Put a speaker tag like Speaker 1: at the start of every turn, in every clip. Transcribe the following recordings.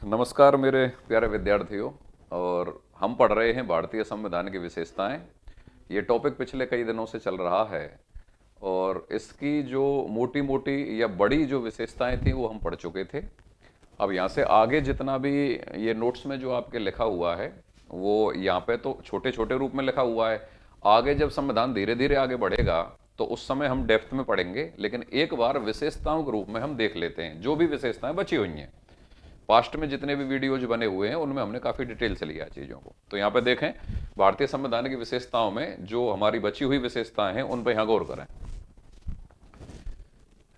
Speaker 1: नमस्कार मेरे प्यारे विद्यार्थियों। और हम पढ़ रहे हैं भारतीय संविधान की विशेषताएं। ये टॉपिक पिछले कई दिनों से चल रहा है और इसकी जो मोटी मोटी या बड़ी जो विशेषताएं थी वो हम पढ़ चुके थे। अब यहाँ से आगे जितना भी ये नोट्स में जो आपके लिखा हुआ है वो यहाँ पे तो छोटे छोटे रूप में लिखा हुआ है। आगे जब संविधान धीरे धीरे आगे बढ़ेगा तो उस समय हम डेप्थ में पढ़ेंगे, लेकिन एक बार विशेषताओं के रूप में हम देख लेते हैं जो भी विशेषताएं बची हुई हैं। पास्ट में जितने भी वीडियोज बने हुए हैं उनमें हमने काफ़ी डिटेल से लिया चीज़ों को। तो यहाँ पे देखें, भारतीय संविधान की विशेषताओं में जो हमारी बची हुई विशेषताएं हैं उन पर यहाँ गौर करें।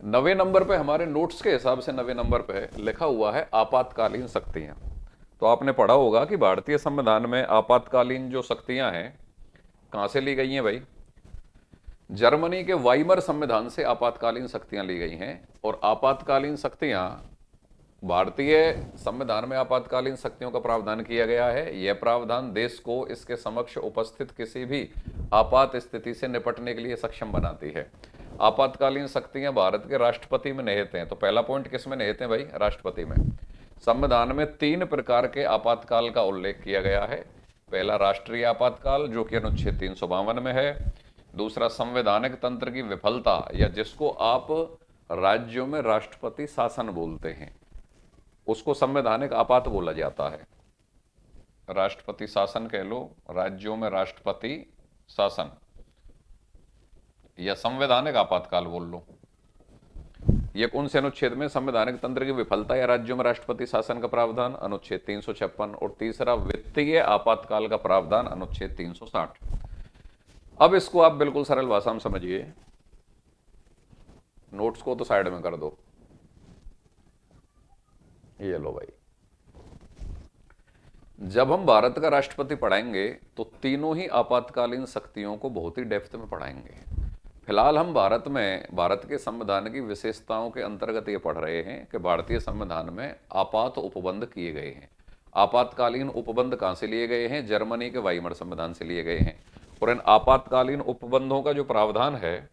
Speaker 1: 9वें नंबर पे हमारे नोट्स के हिसाब से 9वें नंबर पे लिखा हुआ है आपातकालीन शक्तियां। तो आपने पढ़ा होगा कि भारतीय संविधान में आपातकालीन जो शक्तियां हैं कहां से ली गई हैं भाई? जर्मनी के वाइमर संविधान से आपातकालीन शक्तियां ली गई हैं। और आपातकालीन शक्तियां, भारतीय संविधान में आपातकालीन शक्तियों का प्रावधान किया गया है। यह प्रावधान देश को इसके समक्ष उपस्थित किसी भी आपात स्थिति से निपटने के लिए सक्षम बनाती है। आपातकालीन शक्तियां भारत के राष्ट्रपति में निहित हैं। तो पहला पॉइंट किस में निहित है भाई? राष्ट्रपति में। संविधान में 3 प्रकार के आपातकाल का उल्लेख किया गया है। पहला राष्ट्रीय आपातकाल जो कि अनुच्छेद 352 में है। दूसरा संवैधानिक तंत्र की विफलता, या जिसको आप राज्यों में राष्ट्रपति शासन बोलते हैं, उसको संवैधानिक आपात बोला जाता है। राष्ट्रपति शासन कह लो, राज्यों में राष्ट्रपति शासन, या संवैधानिक आपातकाल बोल लो। ये कौन से अनुच्छेद में? संवैधानिक तंत्र की विफलता या राज्यों में राष्ट्रपति शासन का प्रावधान, अनुच्छेद 356। और तीसरा वित्तीय आपातकाल का प्रावधान, अनुच्छेद 360। अब इसको आप बिल्कुल सरल भाषा में समझिए। नोट्स को तो साइड में कर दो, ये लो भाई। जब हम भारत का राष्ट्रपति पढ़ाएंगे तो तीनों ही आपातकालीन शक्तियों को बहुत ही डेप्थ में पढ़ाएंगे। फिलहाल हम भारत के संविधान की विशेषताओं के अंतर्गत ये पढ़ रहे हैं कि भारतीय संविधान में आपात उपबंध किए गए हैं। आपातकालीन उपबंध कहां से लिए गए हैं? जर्मनी के वाइमर संविधान से लिए गए हैं। और इन आपातकालीन उपबंधों का जो प्रावधान है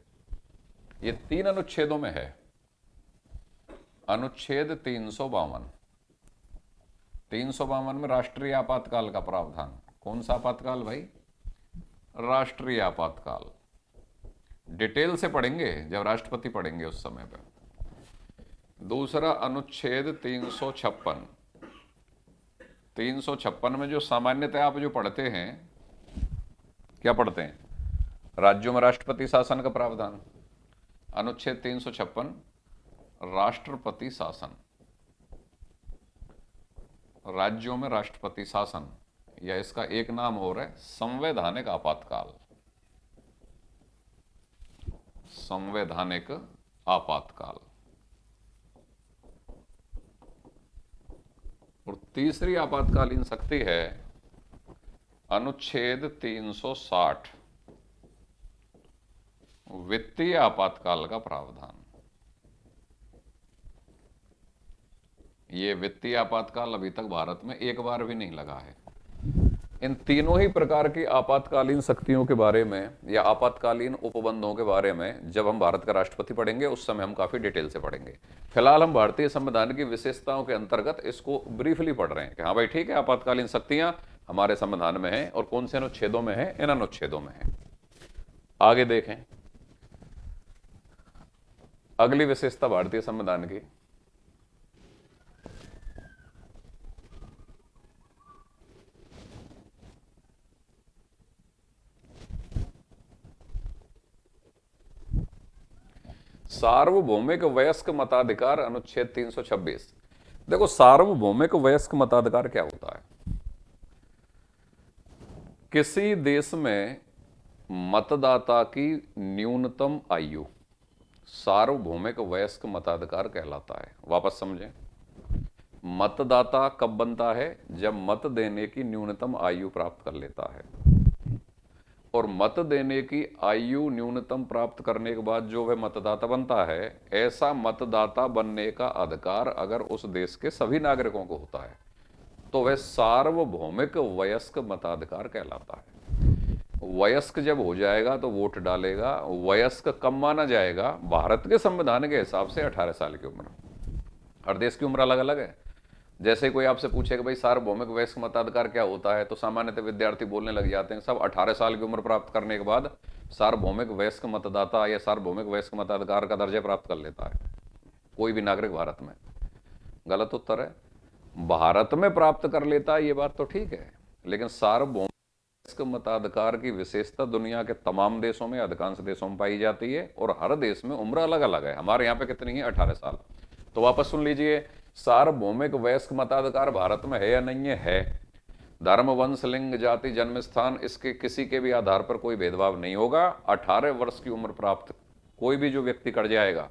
Speaker 1: ये 3 अनुच्छेदों में है। अनुच्छेद 352। 352 में राष्ट्रीय आपातकाल का प्रावधान। कौन सा आपातकाल भाई? राष्ट्रीय आपातकाल। डिटेल से पढ़ेंगे जब राष्ट्रपति पढ़ेंगे उस समय पर। दूसरा अनुच्छेद 356। 356 में जो सामान्यतः आप जो पढ़ते हैं, क्या पढ़ते हैं? राज्यों में राष्ट्रपति शासन का प्रावधान। अनुच्छेद 356 राष्ट्रपति शासन, राज्यों में राष्ट्रपति शासन, या इसका एक नाम और है संवैधानिक आपातकाल। संवैधानिक आपातकाल। और तीसरी आपातकालीन शक्ति है अनुच्छेद 360 वित्तीय आपातकाल का प्रावधान। ये वित्तीय आपातकाल अभी तक भारत में एक बार भी नहीं लगा है। इन तीनों ही प्रकार की आपातकालीन शक्तियों के बारे में या आपातकालीन उपबंधों के बारे में जब हम भारत का राष्ट्रपति पढ़ेंगे उस समय हम काफी डिटेल से पढ़ेंगे। फिलहाल हम भारतीय संविधान की विशेषताओं के अंतर्गत इसको ब्रीफली पढ़ रहे हैं कि हाँ भाई ठीक है, आपातकालीन शक्तियां हमारे संविधान में है और कौन से अनुच्छेदों में है? इन अनुच्छेदों में है। आगे देखें अगली विशेषता भारतीय संविधान की। सार्वभौमिक वयस्क मताधिकार, अनुच्छेद 326। देखो, सार्वभौमिक वयस्क मताधिकार क्या होता है? किसी देश में मतदाता की न्यूनतम आयु सार्वभौमिक वयस्क मताधिकार कहलाता है। वापस समझें, मतदाता कब बनता है? जब मत देने की न्यूनतम आयु प्राप्त कर लेता है। और मत देने की आयु न्यूनतम प्राप्त करने के बाद जो वह मतदाता बनता है, ऐसा मतदाता बनने का अधिकार अगर उस देश के सभी नागरिकों को होता है तो वह सार्वभौमिक वयस्क मताधिकार कहलाता है। वयस्क जब हो जाएगा तो वोट डालेगा। वयस्क कब माना जाएगा? भारत के संविधान के हिसाब से 18 साल की उम्र। हर देश की उम्र अलग अलग है। जैसे कोई आपसे पूछे कि भाई सार्वभौमिक वयस्क मताधिकार क्या होता है, तो सामान्यतः विद्यार्थी बोलने लग जाते हैं सब 18 साल की उम्र प्राप्त करने के बाद सार्वभौमिक वयस्क मतदाता या सार्वभौमिक वयस्क मताधिकार का दर्जा प्राप्त कर लेता है कोई भी नागरिक भारत में। गलत उत्तर है। भारत में प्राप्त कर लेता है ये बात तो ठीक है, लेकिन सार्वभौमिक वयस्क मताधिकार की विशेषता दुनिया के तमाम देशों में, अधिकांश देशों में पाई जाती है और हर देश में उम्र अलग अलग है। हमारे यहाँ पे कितनी है? 18 साल। तो वापस सुन लीजिए, सार्वभौमिक वयस्क मताधिकार भारत में है या नहीं है? है। धर्म, वंश, लिंग, जाति, जन्म स्थान, इसके किसी के भी आधार पर कोई भेदभाव नहीं होगा। 18 वर्ष की उम्र प्राप्त कोई भी जो व्यक्ति कर जाएगा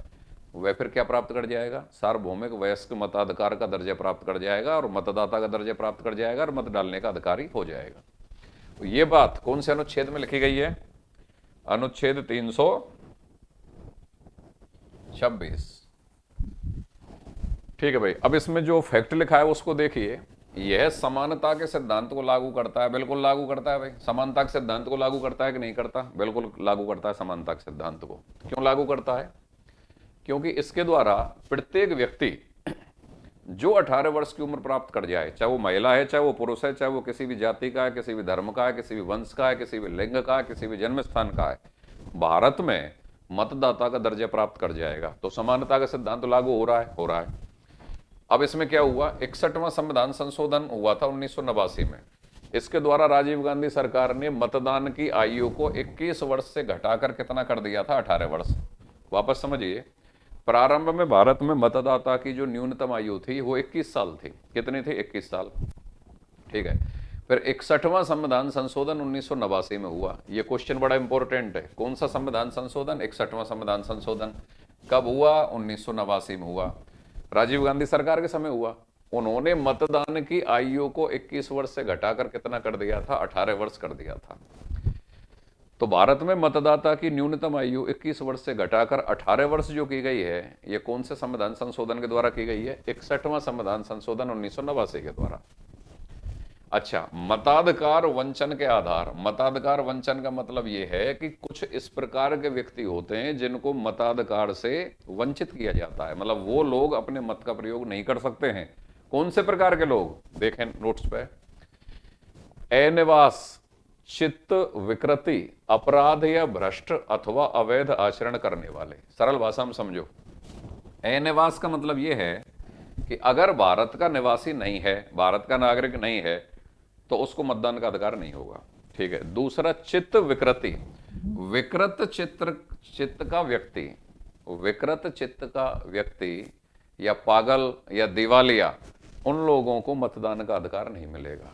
Speaker 1: वह फिर क्या प्राप्त कर जाएगा? सार्वभौमिक वयस्क मताधिकार का दर्जा प्राप्त कर जाएगा और मतदाता का दर्जा प्राप्त कर जाएगा और मत डालने का अधिकारी हो जाएगा। तो ये बात कौन से अनुच्छेद में लिखी गई है? अनुच्छेद 326। ठीक है भाई। अब इसमें जो फैक्ट लिखा है उसको देखिए। यह समानता के सिद्धांत को लागू करता है। बिल्कुल लागू करता है भाई। समानता के सिद्धांत को लागू करता है कि नहीं करता? बिल्कुल लागू करता है समानता के सिद्धांत को। क्यों लागू करता है? क्योंकि इसके द्वारा प्रत्येक व्यक्ति जो 18 वर्ष की उम्र प्राप्त कर जाए, चाहे वो महिला है, चाहे वो पुरुष है, चाहे वो किसी भी जाति का है, किसी भी धर्म का है, किसी भी वंश का है, किसी भी लिंग का है, किसी भी जन्म स्थान का है, भारत में मतदाता का दर्जा प्राप्त कर जाएगा। तो समानता का सिद्धांत लागू हो रहा है, हो रहा है। अब इसमें क्या हुआ? 61वां संविधान संशोधन हुआ था 1989 में। इसके द्वारा राजीव गांधी सरकार ने मतदान की आयु को 21 वर्ष से घटाकर कितना कर दिया था? 18 वर्ष। वापस समझिए, प्रारंभ में भारत में मतदाता की जो न्यूनतम आयु थी वो 21 साल थी। कितनी थी? 21 साल। ठीक है। फिर 61वां संविधान संशोधन 1989 में हुआ। ये क्वेश्चन बड़ा इंपॉर्टेंट है। कौन सा संविधान संशोधन? 61वां संविधान संशोधन। कब हुआ? 1989 में हुआ। राजीव गांधी सरकार के समय हुआ। उन्होंने मतदान की आयु को 21 वर्ष से घटाकर कितना कर दिया था? 18 वर्ष कर दिया था। तो भारत में मतदाता की न्यूनतम आयु 21 वर्ष से घटाकर 18 वर्ष जो की गई है, यह कौन से संविधान संशोधन के द्वारा की गई है? 61वां संविधान संशोधन 1989 के द्वारा। अच्छा, मताधिकार वंचन के आधार। मताधिकार वंचन का मतलब यह है कि कुछ इस प्रकार के व्यक्ति होते हैं जिनको मताधिकार से वंचित किया जाता है, मतलब वो लोग अपने मत का प्रयोग नहीं कर सकते हैं। कौन से प्रकार के लोग? देखें नोट्स पे। अनिवास, चित्त विकृति, अपराध या भ्रष्ट अथवा अवैध आचरण करने वाले। सरल भाषा में समझो। अनिवास का मतलब यह है कि अगर भारत का निवासी नहीं है, भारत का नागरिक नहीं है, तो उसको मतदान का अधिकार नहीं होगा। ठीक है। दूसरा, चित्त विकृति। विकृत चित्त का व्यक्ति, विकृत चित्त का व्यक्ति या पागल या दिवालिया, उन लोगों को मतदान का अधिकार नहीं मिलेगा।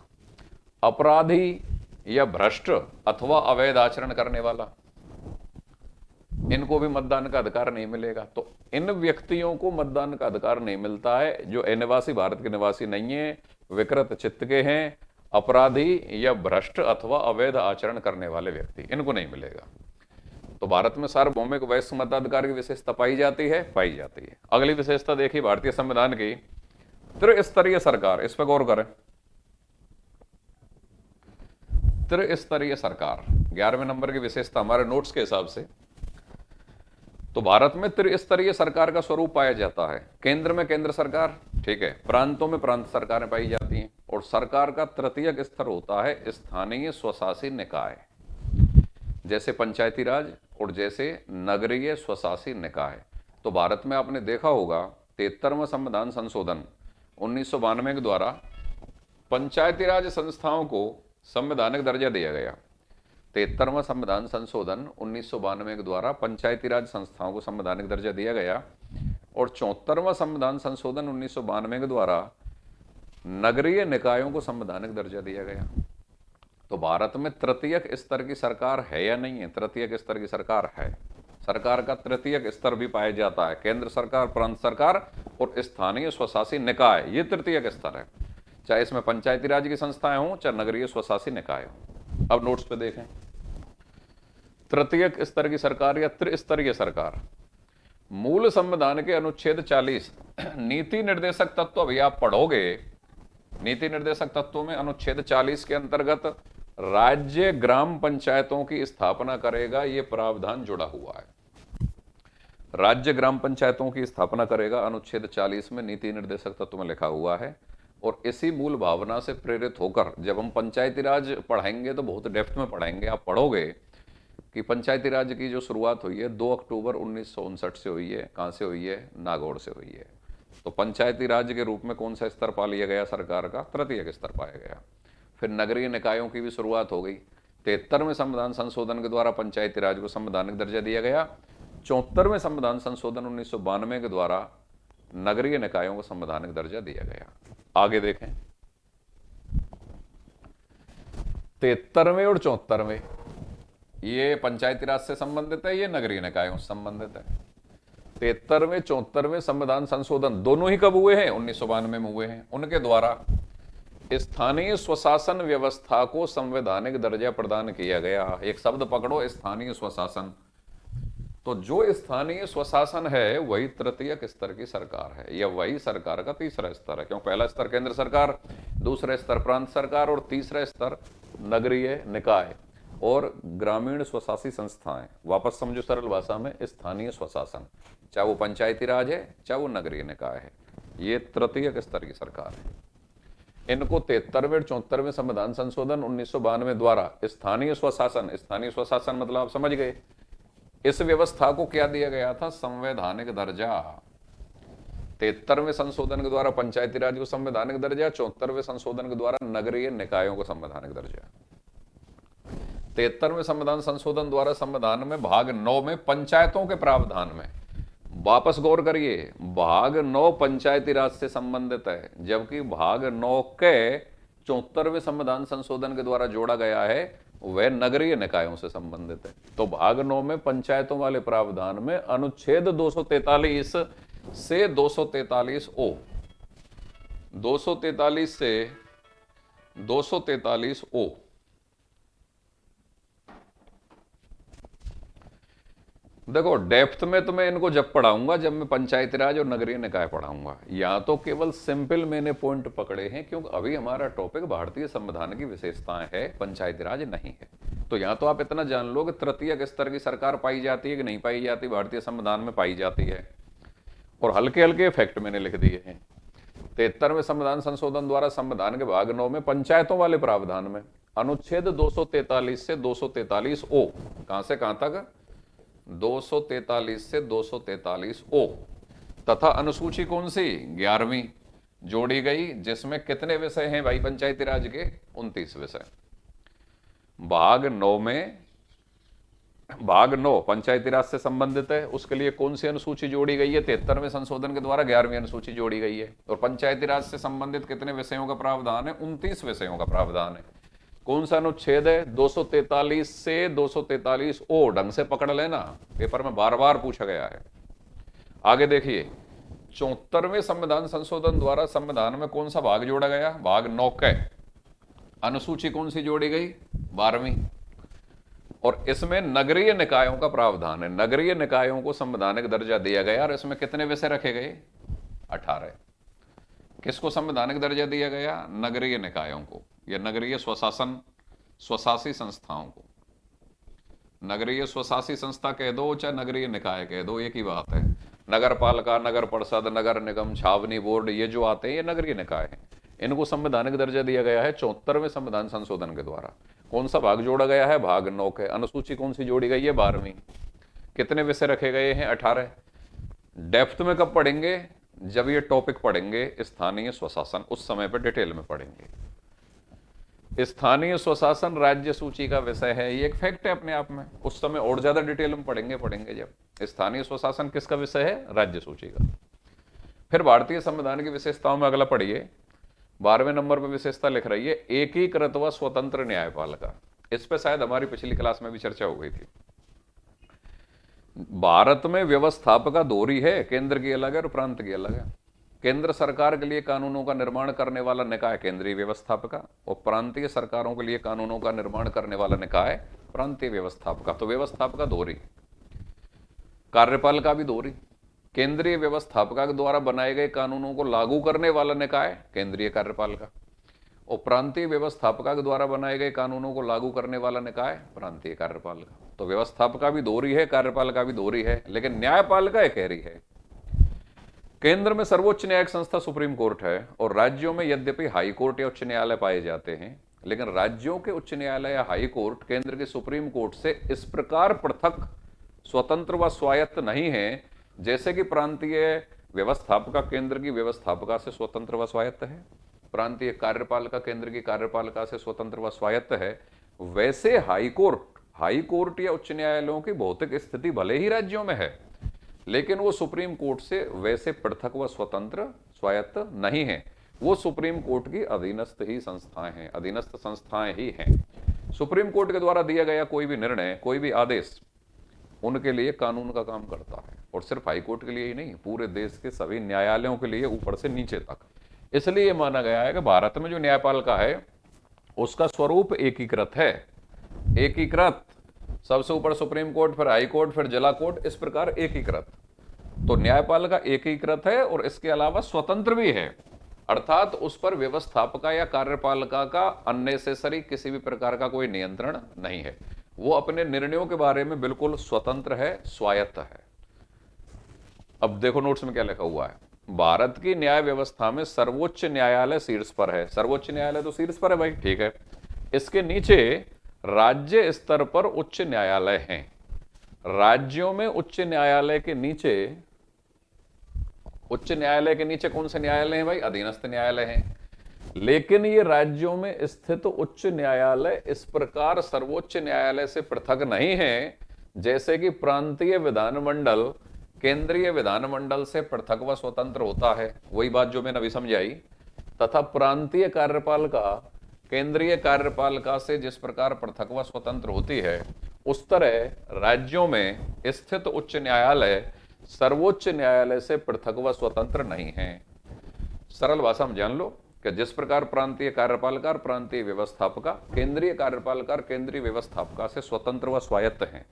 Speaker 1: अपराधी या भ्रष्ट अथवा अवैध आचरण करने वाला, इनको भी मतदान का अधिकार नहीं मिलेगा। तो इन व्यक्तियों को मतदान का अधिकार नहीं मिलता है जो अनिवासी, भारत के निवासी नहीं है, विकृत चित्त के हैं, अपराधी या भ्रष्ट अथवा अवैध आचरण करने वाले व्यक्ति, इनको नहीं मिलेगा। तो भारत में सार्वभौमिक वयस्क मताधिकार की विशेषता पाई जाती है, पाई जाती है। अगली विशेषता देखिए भारतीय संविधान की, त्रिस्तरीय सरकार। इस पर गौर करें। त्रिस्तरीय सरकार 11वें नंबर की विशेषता हमारे नोट्स के हिसाब से। तो भारत में त्रिस्तरीय सरकार का स्वरूप पाया जाता है। केंद्र में केंद्र सरकार, ठीक है, प्रांतों में प्रांत सरकारें पाई जाती हैं, और सरकार का तृतीयक स्तर होता है स्थानीय स्वशासी निकाय, जैसे पंचायती राज और जैसे नगरीय स्वशासी निकाय। तो भारत में आपने देखा होगा 73वां संविधान संशोधन 1992 के द्वारा पंचायती राज संस्थाओं को संवैधानिक दर्जा दिया गया। 73वां संविधान संशोधन 1992 के द्वारा पंचायती राज संस्थाओं को संवैधानिक दर्जा दिया गया, और 74वां संविधान संशोधन 1992 के द्वारा नगरीय निकायों को संवैधानिक दर्जा दिया गया। तो भारत में तृतीयक स्तर की सरकार है या नहीं है? तृतीयक स्तर की सरकार है। सरकार का तृतीयक स्तर भी पाया जाता है। केंद्र सरकार, प्रांत सरकार और स्थानीय स्वशासी निकाय, ये तृतीयक स्तर है। चाहे इसमें पंचायती राज की संस्थाएं हों, चाहे नगरीय स्वशासी निकाय हो। अब नोट्स पे देखें। तृतीयक स्तर की सरकार या त्रिस्तरीय सरकार, मूल संविधान के अनुच्छेद 40 नीति निर्देशक तत्व, अभी आप पढ़ोगे नीति निर्देशक तत्वों में अनुच्छेद 40 के अंतर्गत राज्य ग्राम पंचायतों की स्थापना करेगा, यह प्रावधान जुड़ा हुआ है। राज्य ग्राम पंचायतों की स्थापना करेगा, अनुच्छेद 40 में नीति निर्देशक तत्व में लिखा हुआ है। और इसी मूल भावना से प्रेरित होकर जब हम पंचायती राज पढ़ाएंगे तो बहुत डेप्थ में पढ़ाएंगे। आप पढ़ोगे कि पंचायती राज की जो शुरुआत हुई है 2 अक्टूबर 1959 से हुई है। कहाँ से हुई है? नागौर से हुई है। तो पंचायती राज के रूप में कौन सा स्तर पा लिया गया सरकार का? तृतीयक स्तर पाया गया। फिर नगरीय निकायों की भी शुरुआत हो गई। 73वें संविधान संशोधन के द्वारा पंचायती राज को संवैधानिक दर्जा दिया गया। 74वें संविधान संशोधन 1992 के द्वारा नगरीय निकायों को संवैधानिक दर्जा दिया गया। आगे देखें, 73वें और 74वें ये पंचायती राज से संबंधित है, ये नगरीय निकायों से संबंधित है। 73वें 74वें संविधान संशोधन दोनों ही कब हुए हैं? 1992 में हुए हैं। उनके द्वारा स्थानीय स्वशासन व्यवस्था को संवैधानिक दर्जा प्रदान किया गया। एक शब्द पकड़ो, स्थानीय स्वशासन। तो जो स्थानीय स्वशासन है वही तृतीयक स्तर की सरकार है, या वही सरकार का तीसरा स्तर है। क्यों? पहला स्तर केंद्र सरकार, दूसरा स्तर प्रांत सरकार और तीसरा स्तर नगरीय निकाय और ग्रामीण स्वशासी संस्थाएं। वापस समझो सरल भाषा में, स्थानीय स्वशासन, चाहे वो पंचायती राज है चाहे वो नगरीय निकाय है, ये तृतीयक स्तर की सरकार है। इनको 73वें 74वें संविधान संशोधन 1992 द्वारा स्थानीय स्वशासन मतलब आप समझ गए, इस व्यवस्था को क्या दिया गया था? संवैधानिक दर्जा। 73वें संशोधन के द्वारा पंचायती राज को संवैधानिक दर्जा, 74वें संशोधन के द्वारा नगरीय निकायों को संवैधानिक दर्जा। 73वें संविधान संशोधन द्वारा संविधान में भाग 9 में पंचायतों के प्रावधान में, वापस गौर करिए, भाग 9 पंचायती राज से संबंधित है, जबकि भाग 9 के 74वें संविधान संशोधन के द्वारा जोड़ा गया है वह नगरीय निकायों से संबंधित है। तो भाग 9 में पंचायतों वाले प्रावधान में अनुच्छेद 243 से 243 ओ, 243 से 243 ओ, देखो डेप्थ में तो मैं इनको जब पढ़ाऊंगा जब मैं पंचायती राज और नगरीय निकाय पढ़ाऊंगा। यहां तो केवल सिंपल मैंने पॉइंट पकड़े हैं, क्योंकि अभी हमारा टॉपिक भारतीय संविधान की विशेषताएं है, पंचायती राज नहीं है। तो यहां तो आप इतना जान लो कि तृतीयक स्तर की सरकार पाई जाती है कि नहीं पाई जाती? भारतीय संविधान में पाई जाती है, और हल्के हल्के फैक्ट मैंने लिख दिए हैं। 73वें संविधान संशोधन द्वारा संविधान के भाग 9 में पंचायतों वाले प्रावधान में अनुच्छेद 243 से 243 ओ, कहां से कहां तक? 243 से 243 ओ, तथा अनुसूची कौन सी? 11वीं जोड़ी गई, जिसमें कितने विषय हैं भाई पंचायती राज के? 29 विषय। भाग 9 में, भाग 9 पंचायती राज से संबंधित है, उसके लिए कौन सी अनुसूची जोड़ी गई है? 73वें संशोधन के द्वारा 11वीं अनुसूची जोड़ी गई है। और पंचायती राज से संबंधित कितने विषयों का प्रावधान है? 29 विषयों का प्रावधान है। कौन सा अनुच्छेद है? 243 से 243 ओ, ढंग से पकड़ लेना, पेपर में बार बार पूछा गया है। आगे देखिए, 74वें संविधान संशोधन द्वारा संविधान में कौन सा भाग जोड़ा गया? भाग 9 के अनुसूची कौन सी जोड़ी गई? 12वीं। और इसमें नगरीय निकायों का प्रावधान है, नगरीय निकायों को संवैधानिक दर्जा दिया गया, और इसमें कितने विषय रखे गए? 18। किसको संवैधानिक दर्जा दिया गया? नगरीय निकायों को, या नगरीय स्वशासन स्वशासी संस्थाओं को। नगरीय स्वशासी संस्था कह दो चाहे नगरीय निकाय कह दो, एक ही बात है। नगर पालिका, नगर परिषद, नगर निगम, छावनी बोर्ड, ये जो आते हैं ये नगरीय निकाय हैं। इनको संवैधानिक दर्जा दिया गया है 74वें संविधान संशोधन के द्वारा। कौन सा भाग जोड़ा गया है? भाग 9 के। अनुसूची कौन सी जोड़ी गई है? 12वीं। कितने विषय रखे गए हैं? 18। डेप्थ में कब पढ़ेंगे? जब ये टॉपिक पढ़ेंगे स्थानीय स्वशासन, उस समय पर डिटेल में पढ़ेंगे। स्थानीय स्वशासन राज्य सूची का विषय है, ये एक फैक्ट है अपने आप में। उस समय और ज्यादा डिटेल में पढ़ेंगे जब स्थानीय स्वशासन किसका विषय है? राज्य सूची का। फिर भारतीय संविधान की विशेषताओं में अगला पढ़िए, 12वें नंबर पर विशेषता लिख रही है एकीकृत व स्वतंत्र न्यायपालिका। इस पे शायद हमारी पिछली क्लास में भी चर्चा हो गई थी। भारत में व्यवस्थापिका दोहरी है, केंद्र की अलग है और प्रांत की अलग है। केंद्र सरकार के लिए कानूनों का निर्माण करने वाला निकाय केंद्रीय व्यवस्थापिका, और प्रांतीय सरकारों के लिए कानूनों का निर्माण करने वाला निकाय प्रांतीय व्यवस्थापिका। तो व्यवस्थापिका दोहरी, कार्यपालिका भी दोहरी। केंद्रीय व्यवस्थापिका के द्वारा बनाए गए कानूनों को लागू करने वाला निकाय केंद्रीय कार्यपालिका, और प्रांतीय व्यवस्थापिका के द्वारा बनाए गए कानूनों को लागू करने वाला निकाय प्रांतीय कार्यपालिका। तो व्यवस्थापिका भी दोहरी है, कार्यपालिका भी दोहरी है, लेकिन न्यायपालिका एक रही है। केंद्र में सर्वोच्च न्यायिक संस्था सुप्रीम कोर्ट है और राज्यों में यद्यपि हाई कोर्ट या उच्च न्यायालय पाए जाते हैं, लेकिन राज्यों के उच्च न्यायालय या हाई कोर्ट केंद्र के सुप्रीम कोर्ट से इस प्रकार पृथक, स्वतंत्र व स्वायत्त नहीं है जैसे कि प्रांतीय व्यवस्थापिका केंद्र की व्यवस्थापिका से स्वतंत्र व स्वायत्त है, प्रांतीय कार्यपालिका केंद्र की कार्यपालिका से स्वतंत्र व स्वायत्त है। वैसे हाई कोर्ट या उच्च न्यायालयों की भौतिक स्थिति भले ही राज्यों में है, लेकिन वो सुप्रीम कोर्ट से वैसे पृथक व स्वतंत्र स्वायत्त नहीं है। वो सुप्रीम कोर्ट की अधीनस्थ ही संस्थाएं हैं, अधीनस्थ संस्थाएं ही हैं। सुप्रीम कोर्ट के द्वारा दिया गया कोई भी निर्णय, कोई भी आदेश उनके लिए कानून का काम करता है, और सिर्फ हाई कोर्ट के लिए ही नहीं, पूरे देश के सभी न्यायालयों के लिए ऊपर से नीचे तक। इसलिए यह माना गया है कि भारत में जो न्यायपालिका है उसका स्वरूप एकीकृत है। एकीकृत, सबसे ऊपर सुप्रीम कोर्ट, फिर हाई कोर्ट, फिर जिला कोर्ट, इस प्रकार एकीकृत। तो न्यायपालिका एकीकृत है और इसके अलावा स्वतंत्र भी है, अर्थात उस पर व्यवस्थापिका या कार्यपालिका का अननेसेसरी किसी भी प्रकार का कोई नियंत्रण नहीं है। वो अपने निर्णयों के बारे में बिल्कुल स्वतंत्र है, स्वायत्त है। अब देखो नोट्स में क्या लिखा हुआ है। भारत की न्याय व्यवस्था में सर्वोच्च न्यायालय शीर्ष पर है। सर्वोच्च न्यायालय तो शीर्ष पर है भाई, ठीक है। इसके नीचे राज्य स्तर पर उच्च न्यायालय हैं। राज्यों में उच्च न्यायालय के नीचे कौन से न्यायालय हैं भाई? अधीनस्थ न्यायालय हैं। लेकिन ये राज्यों में स्थित उच्च न्यायालय इस प्रकार सर्वोच्च न्यायालय से पृथक नहीं है जैसे कि प्रांतीय विधानमंडल केंद्रीय विधानमंडल से पृथक व स्वतंत्र होता है, वही बात जो मैंने अभी समझाई। तथा प्रांतीय कार्यपालिका केंद्रीय कार्यपालिका से जिस प्रकार पृथक व स्वतंत्र होती है, उस तरह राज्यों में स्थित उच्च न्यायालय सर्वोच्च न्यायालय से पृथक व स्वतंत्र नहीं है। सरल भाषा में जान लो कि जिस प्रकार प्रांतीय कार्यपालिका और प्रांतीय व्यवस्थापिका केंद्रीय कार्यपालिका और केंद्रीय व्यवस्थापिका से स्वतंत्र व स्वायत्त हैं,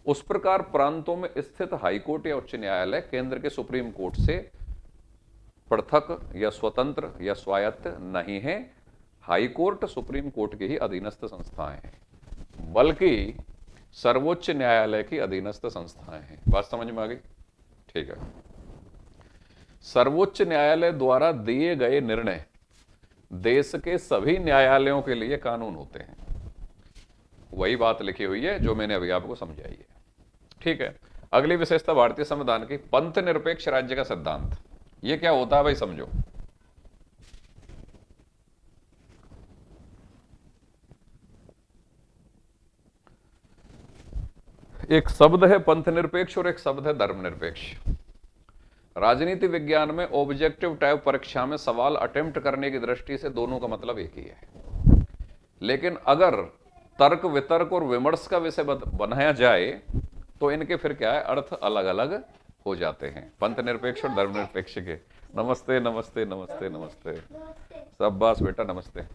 Speaker 1: उस प्रकार प्रांतों में स्थित हाईकोर्ट या उच्च न्यायालय केंद्र के सुप्रीम कोर्ट से पृथक या स्वतंत्र या स्वायत्त नहीं है। हाईकोर्ट सुप्रीम कोर्ट की ही अधीनस्थ संस्थाएं हैं, बल्कि सर्वोच्च न्यायालय की अधीनस्थ संस्थाएं हैं। बात समझ में आ गई? ठीक है। सर्वोच्च न्यायालय द्वारा दिए गए निर्णय देश के सभी न्यायालयों के लिए कानून होते हैं। वही बात लिखी हुई है जो मैंने अभी आपको समझाई है। ठीक है। अगली विशेषता भारतीय संविधान की पंथ निरपेक्ष राज्य का सिद्धांत। ये क्या होता है भाई, समझो। एक शब्द है पंथ निरपेक्ष और एक शब्द है धर्मनिरपेक्ष। राजनीति विज्ञान में ऑब्जेक्टिव टाइप परीक्षा में सवाल अटेम्प्ट करने की दृष्टि से दोनों का मतलब एक ही है, लेकिन अगर तर्क वितर्क और विमर्श का विषय बनाया जाए तो इनके फिर क्या है, अर्थ अलग अलग हो जाते हैं। पंथ निरपेक्ष और धर्मनिरपेक्ष के। नमस्ते नमस्ते नमस्ते नमस्ते, शाबाश बेटा, नमस्ते।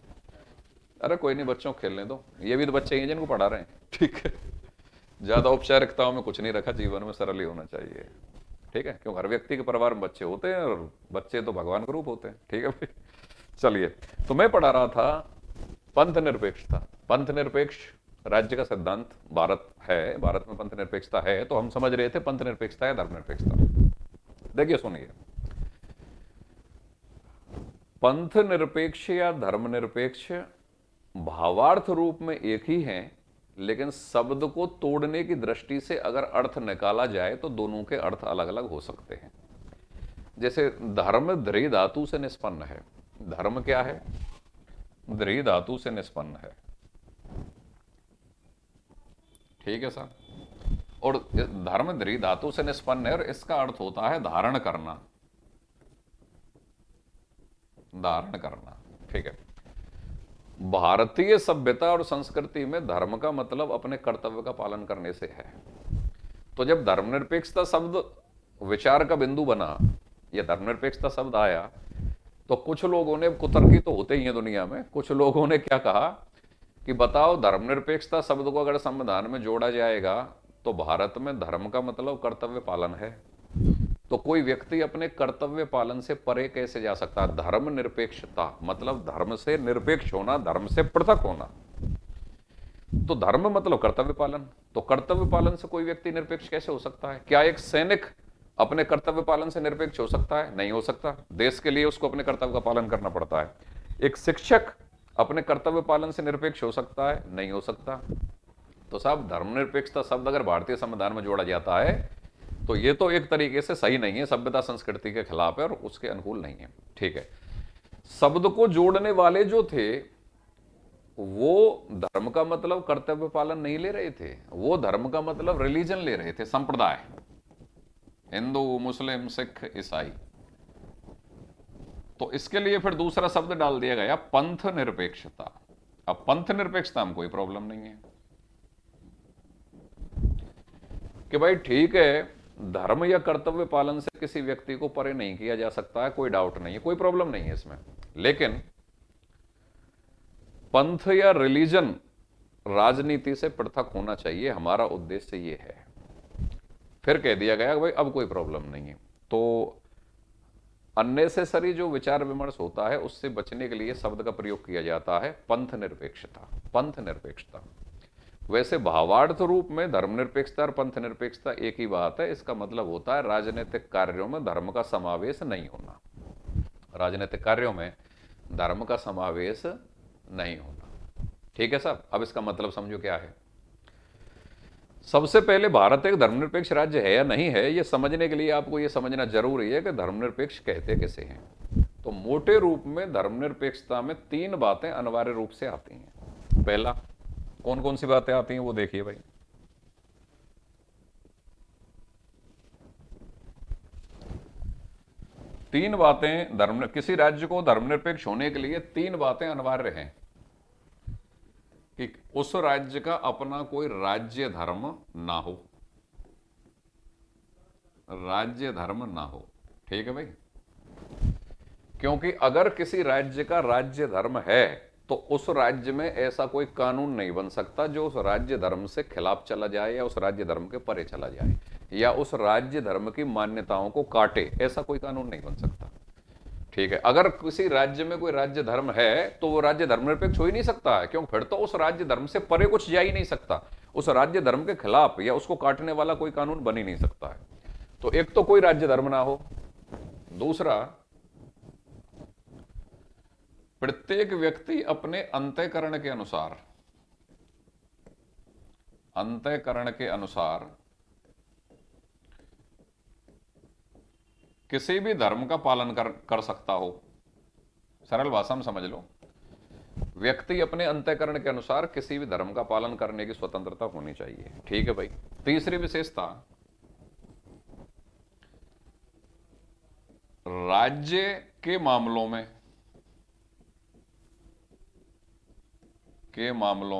Speaker 1: अरे कोई नहीं, बच्चों को खेलने दो, ये भी तो बच्चे ही हैं जिनको पढ़ा रहे हैं। ठीक है, ज्यादा औपचारिकताओं में कुछ नहीं रखा, जीवन में सरल ही होना चाहिए। ठीक है, क्योंकि हर व्यक्ति के परिवार में बच्चे होते हैं और बच्चे तो भगवान के रूप होते हैं। ठीक है भाई, चलिए। तो मैं पढ़ा रहा था पंथ निरपेक्षता। पंथ निरपेक्ष राज्य का सिद्धांत भारत है, भारत में पंथ निरपेक्षता है, तो हम समझ रहे थे पंथ निरपेक्षता या धर्मनिरपेक्षता। देखिए सुनिए, पंथ निरपेक्ष या धर्मनिरपेक्ष भावार्थ रूप में एक ही हैं, लेकिन शब्द को तोड़ने की दृष्टि से अगर अर्थ निकाला जाए तो दोनों के अर्थ अलग अलग हो सकते हैं। जैसे धर्म ध्री धातु से निष्पन्न है। धर्म क्या है? ध्री धातु से निष्पन्न है। ठीक है सर। और धर्म ध्री धातु से निष्पन्न है और इसका अर्थ होता है धारण करना। धारण करना। ठीक है। भारतीय सभ्यता और संस्कृति में धर्म का मतलब अपने कर्तव्य का पालन करने से है। तो जब धर्मनिरपेक्षता शब्द विचार का बिंदु बना या धर्मनिरपेक्षता शब्द आया, तो कुछ लोगों ने, कुतर्की तो होते ही हैं दुनिया में, कुछ लोगों ने क्या कहा कि बताओ धर्मनिरपेक्षता शब्द को अगर संविधान में जोड़ा जाएगा तो भारत में धर्म का मतलब कर्तव्य पालन है, तो कोई व्यक्ति अपने कर्तव्य पालन से परे कैसे जा सकता है? धर्मनिरपेक्षता मतलब धर्म से निरपेक्ष होना, धर्म से पृथक होना। तो धर्म मतलब कर्तव्य पालन, तो कर्तव्य पालन से कोई व्यक्ति निरपेक्ष कैसे हो सकता है? क्या एक सैनिक अपने कर्तव्य पालन से निरपेक्ष हो सकता है? नहीं हो सकता। देश के लिए उसको अपने कर्तव्य का पालन करना पड़ता है। एक शिक्षक अपने कर्तव्य पालन से निरपेक्ष हो सकता है? नहीं हो सकता। तो साहब, धर्मनिरपेक्षता शब्द अगर भारतीय संविधान में जोड़ा जाता है तो ये तो एक तरीके से सही नहीं है, सभ्यता संस्कृति के खिलाफ है और उसके अनुकूल नहीं है। ठीक है, शब्द को जोड़ने वाले जो थे वो धर्म का मतलब कर्तव्य पालन नहीं ले रहे थे, वो धर्म का मतलब रिलीजन ले रहे थे, संप्रदाय, हिंदू, मुस्लिम, सिख, ईसाई। तो इसके लिए फिर दूसरा शब्द डाल दिया गया, पंथ निरपेक्षता। अब पंथ निरपेक्षता में कोई प्रॉब्लम नहीं है कि भाई ठीक है, धर्म या कर्तव्य पालन से किसी व्यक्ति को परे नहीं किया जा सकता है, कोई डाउट नहीं है, कोई प्रॉब्लम नहीं है इसमें। लेकिन पंथ या रिलीजन राजनीति से पृथक होना चाहिए, हमारा उद्देश्य ये है। फिर कह दिया गया कि भाई अब कोई प्रॉब्लम नहीं है। तो अननेसेसरी जो विचार विमर्श होता है उससे बचने के लिए शब्द का प्रयोग किया जाता है पंथ निरपेक्षता, पंथ निरपेक्षता। वैसे भावार्थ रूप में धर्मनिरपेक्षता और पंथ निरपेक्षता एक ही बात है। इसका मतलब होता है राजनीतिक कार्यों में धर्म का समावेश नहीं होना, राजनीतिक कार्यों में धर्म का समावेश नहीं होना। ठीक है साहब, अब इसका मतलब समझो क्या है। सबसे पहले भारत एक धर्मनिरपेक्ष राज्य है या नहीं है, यह समझने के लिए आपको यह समझना जरूरी है कि धर्मनिरपेक्ष कहते किसे हैं। तो मोटे रूप में धर्मनिरपेक्षता में तीन बातें अनिवार्य रूप से आती हैं। पहला, कौन कौन सी बातें आती हैं वो देखिए भाई। तीन बातें किसी राज्य को धर्मनिरपेक्ष होने के लिए तीन बातें अनिवार्य हैं कि उस राज्य का अपना कोई राज्य धर्म ना हो, राज्य धर्म ना हो। ठीक है भाई, क्योंकि अगर किसी राज्य का राज्य धर्म है तो उस राज्य में ऐसा कोई कानून नहीं बन सकता जो उस राज्य धर्म से खिलाफ चला जाए या उस राज्य धर्म के परे चला जाए या उस राज्य धर्म की मान्यताओं को काटे, ऐसा कोई कानून नहीं बन सकता। ठीक है, अगर किसी राज्य में कोई राज्य धर्म है तो वो राज्य धर्मनिरपेक्ष हो ही नहीं सकता है, क्योंकि फिर तो उस राज्य धर्म से परे कुछ जा ही नहीं सकता, उस राज्य धर्म के खिलाफ या उसको काटने वाला कोई कानून बन ही नहीं सकता है। तो एक तो कोई राज्य धर्म ना हो, दूसरा प्रत्येक व्यक्ति अपने अंतःकरण के अनुसार किसी भी धर्म का पालन कर सकता हो। सरल भाषा में समझ लो, व्यक्ति अपने अंतःकरण के अनुसार किसी भी धर्म का पालन करने की स्वतंत्रता होनी चाहिए। ठीक है भाई। तीसरी विशेषता, राज्य के मामलों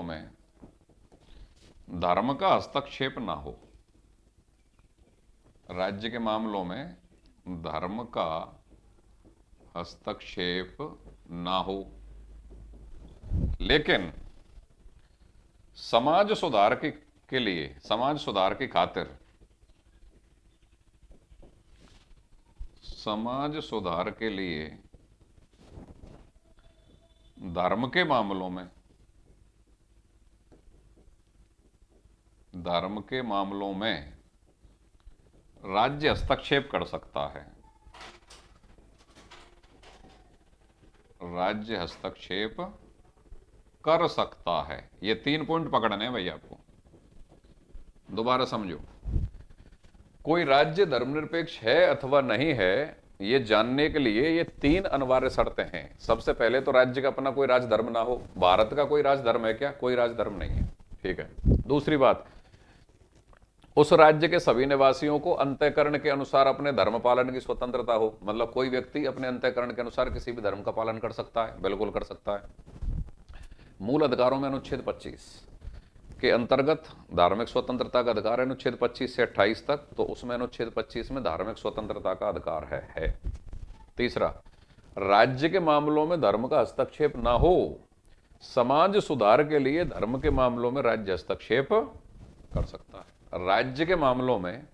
Speaker 1: में धर्म का हस्तक्षेप ना हो, राज्य के मामलों में धर्म का हस्तक्षेप ना हो। लेकिन समाज सुधार की खातिर धर्म के मामलों में राज्य हस्तक्षेप कर सकता है, राज्य हस्तक्षेप कर सकता है। ये तीन पॉइंट पकड़ने हैं भाई आपको, दोबारा समझो। कोई राज्य धर्मनिरपेक्ष है अथवा नहीं है, ये जानने के लिए ये तीन अनिवार्य शर्तें हैं। सबसे पहले तो राज्य का अपना कोई राजधर्म ना हो। भारत का कोई राजधर्म है क्या? कोई राजधर्म नहीं है। ठीक है। दूसरी बात, उस राज्य के सभी निवासियों को अंतःकरण के अनुसार अपने धर्म पालन की स्वतंत्रता हो। मतलब कोई व्यक्ति अपने अंतःकरण के अनुसार किसी भी धर्म का पालन कर सकता है, बिल्कुल कर सकता है। मूल अधिकारों में अनुच्छेद 25 के अंतर्गत धार्मिक स्वतंत्रता का अधिकार है, अनुच्छेद 25 से 28 तक। तो उसमें अनुच्छेद 25 में धार्मिक स्वतंत्रता का अधिकार है। तीसरा, राज्य के मामलों में धर्म का हस्तक्षेप ना हो। समाज सुधार के लिए धर्म के मामलों में राज्य हस्तक्षेप कर सकता है। राज्य के मामलों में